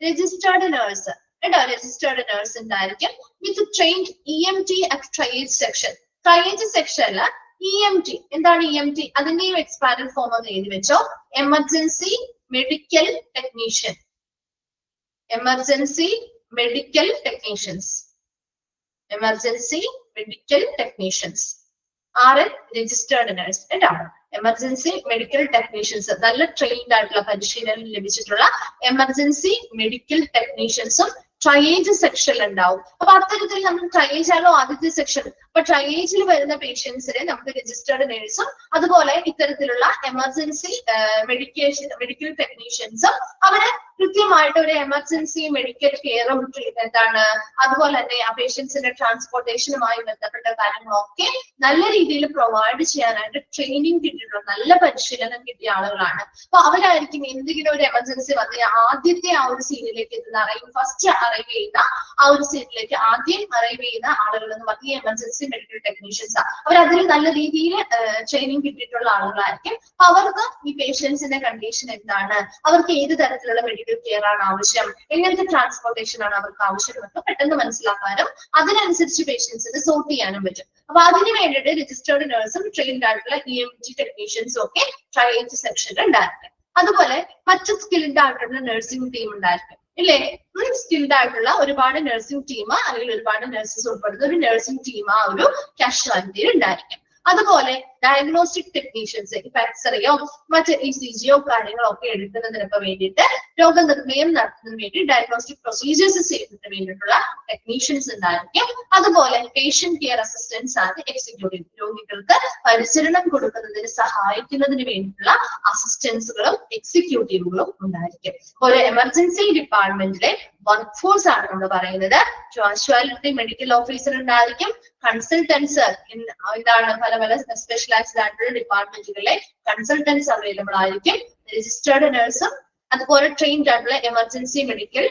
രജിസ്റ്റേർഡ് നേഴ്സ് കേട്ടോ, രജിസ്റ്റേർഡ് നേഴ്സ് ഉണ്ടായിരിക്കും. With trained EMT at triage section. Triage സെക്ഷനില് EMT എന്താണ് EMT, അതിന്റെയും എക്സ്പാൻഡഡ് ഫോം ഒന്ന് എഴുതി വെച്ചോ. Emergency medical technician. Emergency medical technicians. Emergency medical technicians. RN registered nurse കേട്ടോ. എമർജൻസി മെഡിക്കൽ ടെക്നീഷ്യൻസ്, നല്ല ട്രെയിൻഡ് ആയിട്ടുള്ള പരിശീലനം ലഭിച്ചിട്ടുള്ള എമർജൻസി മെഡിക്കൽ ടെക്നീഷ്യൻസും ട്രയേജ് സെക്ഷനിൽ ഉണ്ടാവും. അപ്പൊ അത്തരത്തിൽ നമ്മൾ ട്രയേജ് ആണോ ആദ്യത്തെ സെക്ഷൻ. അപ്പൊ ട്രയേജിൽ വരുന്ന പേഷ്യൻസിനെ നമുക്ക് രജിസ്റ്റേർഡ് നേഴ്സും അതുപോലെ ഇത്തരത്തിലുള്ള എമർജൻസി മെഡിക്കൽ ടെക്നീഷ്യൻസും അവരെ കൃത്യമായിട്ട് ഒരു എമർജൻസി മെഡിക്കൽ കെയറും എന്താണ് അതുപോലെ തന്നെ ആ പേഷ്യൻസിന്റെ ട്രാൻസ്പോർട്ടേഷനുമായി ബന്ധപ്പെട്ട കാര്യങ്ങളൊക്കെ നല്ല രീതിയിൽ പ്രൊവൈഡ് ചെയ്യാനായിട്ട് ട്രെയിനിങ് കിട്ടിയിട്ടുള്ള നല്ല പരിശീലനം കിട്ടിയ ആളുകളാണ്. അപ്പൊ അവരായിരിക്കും എന്തെങ്കിലും ഒരു എമർജൻസി വന്ന ആദ്യത്തെ ആ ഒരു സീനിലേക്ക് എത്തുന്ന ഫസ്റ്റ് അറൈവ് ചെയ്യുന്ന ആ ഒരു സീനിലേക്ക് ആദ്യം അറൈവ് ചെയ്യുന്ന ആളുകൾ എന്ന് പറഞ്ഞ എമർജൻസി മെഡിക്കൽ ടെക്നീഷ്യൻസ്. അവർ അതിൽ നല്ല രീതിയിൽ ട്രെയിനിങ് കിട്ടിയിട്ടുള്ള ആളുകളായിരിക്കും. അപ്പൊ അവർക്ക് ഈ പേഷ്യൻസിന്റെ കണ്ടീഷൻ എന്താണ്, അവർക്ക് ഏത് തരത്തിലുള്ള മെഡിക്കൽ കെയർ ആണ് ആവശ്യം, എങ്ങനത്തെ ട്രാൻസ്പോർട്ടേഷൻ ആണ് അവർക്ക് ആവശ്യം എന്നൊക്കെ പെട്ടെന്ന് മനസ്സിലാക്കാനും അതിനനുസരിച്ച് പേഷ്യൻസിനെ സോർട്ട് ചെയ്യാനും പറ്റും. അപ്പൊ അതിന് വേണ്ടിയിട്ട് രജിസ്റ്റേർഡ് നേഴ്സും ട്രെയിൻഡ് ആയിട്ടുള്ള EMT ടെക്നീഷ്യൻസും ഒക്കെ ട്രയേജ് സെക്ഷനിൽ ഉണ്ടായിരിക്കും. അതുപോലെ മറ്റു സ്കിൽഡ് ആയിട്ടുള്ള നഴ്സിംഗ് ടീം ഉണ്ടായിരിക്കും, ഇല്ലേ? സ്കിൽഡ് ആയിട്ടുള്ള ഒരുപാട് നഴ്സിംഗ് ടീം അല്ലെങ്കിൽ ഒരുപാട് നഴ്സസ് ഉൾപ്പെടുന്ന ഒരു നഴ്സിംഗ് ടീം ആ ഒരു കാഷ്വാലിറ്റിയിൽ ഉണ്ടായിരിക്കും. അതുപോലെ ഡയഗ്നോസ്റ്റിക് ടെക്നീഷ്യൻസ്, ഇപ്പൊ എക്സ്റേയോ മറ്റ് ECGയോ കാര്യങ്ങളോ ഒക്കെ എടുക്കുന്നതിനൊക്കെ വേണ്ടിയിട്ട് രോഗനിർണയം നടത്തുന്നതിന് വേണ്ടി ഡയഗ്നോസ്റ്റിക് പ്രൊസീജിയേഴ്സ് ചെയ്യുന്നതിന് വേണ്ടിയിട്ടുള്ള ടെക്നീഷ്യൻസ് ഉണ്ടായിരിക്കും. അതുപോലെ പേഷ്യന്റ് കെയർ അസിസ്റ്റൻസ് ആണ് എക്സിക്യൂട്ടീവ്, രോഗികൾക്ക് പരിചരണം കൊടുക്കുന്നതിന് സഹായിക്കുന്നതിന് വേണ്ടിയിട്ടുള്ള അസിസ്റ്റൻസുകളും എക്സിക്യൂട്ടീവുകളും ഉണ്ടായിരിക്കും. ഒരു എമർജൻസി ഡിപ്പാർട്ട്മെന്റിലെ വർക്ക് ഫോഴ്സ് ആണ് നമ്മൾ പറയുന്നത്. കാഷ്വാലിറ്റി മെഡിക്കൽ ഓഫീസർ ഉണ്ടായിരിക്കും. കൺസൾട്ടൻസ് എന്താണ് പല പല സ്പെഷ്യലൈസ്ഡ് ആയിട്ടുള്ള ഡിപ്പാർട്ട്മെന്റുകളിലെ കൺസൾട്ടൻസ് അവൈലബിൾ ആയിരിക്കും. രജിസ്റ്റേർഡ് നഴ്സും അതുപോലെ ട്രെയിൻഡ് ആയിട്ടുള്ള എമർജൻസി മെഡിക്കൽ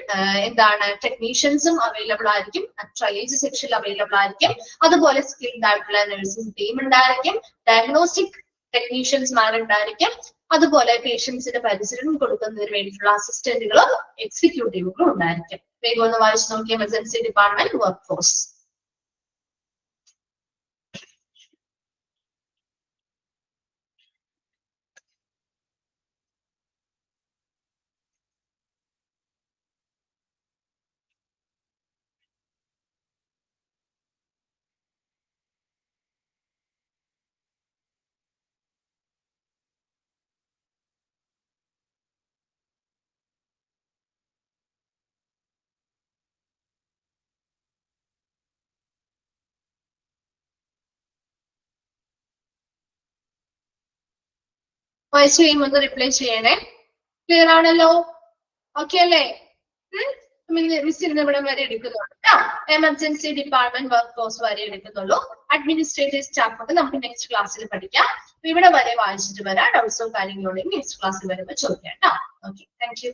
ടെക്നീഷ്യൻസും അവൈലബിൾ ആയിരിക്കും. ട്രയേജ് സെക്ഷനിൽ അവൈലബിൾ ആയിരിക്കും. അതുപോലെ സ്കിൽഡ് ആയിട്ടുള്ള നഴ്സിംഗ് ടീം ഉണ്ടായിരിക്കും. ഡയഗ്നോസ്റ്റിക് ടെക്നീഷ്യൻസ്മാരുണ്ടായിരിക്കും. അതുപോലെ പേഷ്യൻസിന് പരിചരണം കൊടുക്കുന്നതിന് വേണ്ടിയിട്ടുള്ള അസിസ്റ്റന്റുകളും എക്സിക്യൂട്ടീവുകളും ഉണ്ടായിരിക്കും. വേഗം ഒന്ന് വായിച്ചു നോക്കിയ എമർജൻസി ഡിപ്പാർട്ട്മെന്റ് വർക്ക് ഫോഴ്സ്. വായിച്ചു കഴിയുമ്പോൾ ഒന്ന് റിപ്ലൈ ചെയ്യണേ. ക്ലിയർ ആണല്ലോ? ഓക്കെ അല്ലേ? മിസ് ഇന്ന് ഇവിടെ വരെ എടുക്കുന്നുള്ളൂ കേട്ടോ. എമർജൻസി ഡിപ്പാർട്ട്മെന്റ് വർക്ക് ഫോഴ്സ് വരെ എടുക്കുന്നുള്ളൂ. അഡ്മിനിസ്ട്രേറ്റീവ് സ്റ്റാഫ് ഒക്കെ നമുക്ക് നെക്സ്റ്റ് ക്ലാസ്സിൽ പഠിക്കാം. ഇവിടെ വരെ വായിച്ചിട്ട് വരാം. ഡൗട്ട്സോ കാര്യങ്ങളോ ഉണ്ടെങ്കിൽ നെക്സ്റ്റ് ക്ലാസ്സിൽ വരുമ്പോൾ ചോദിക്കാം കേട്ടോ. Okay, thank you.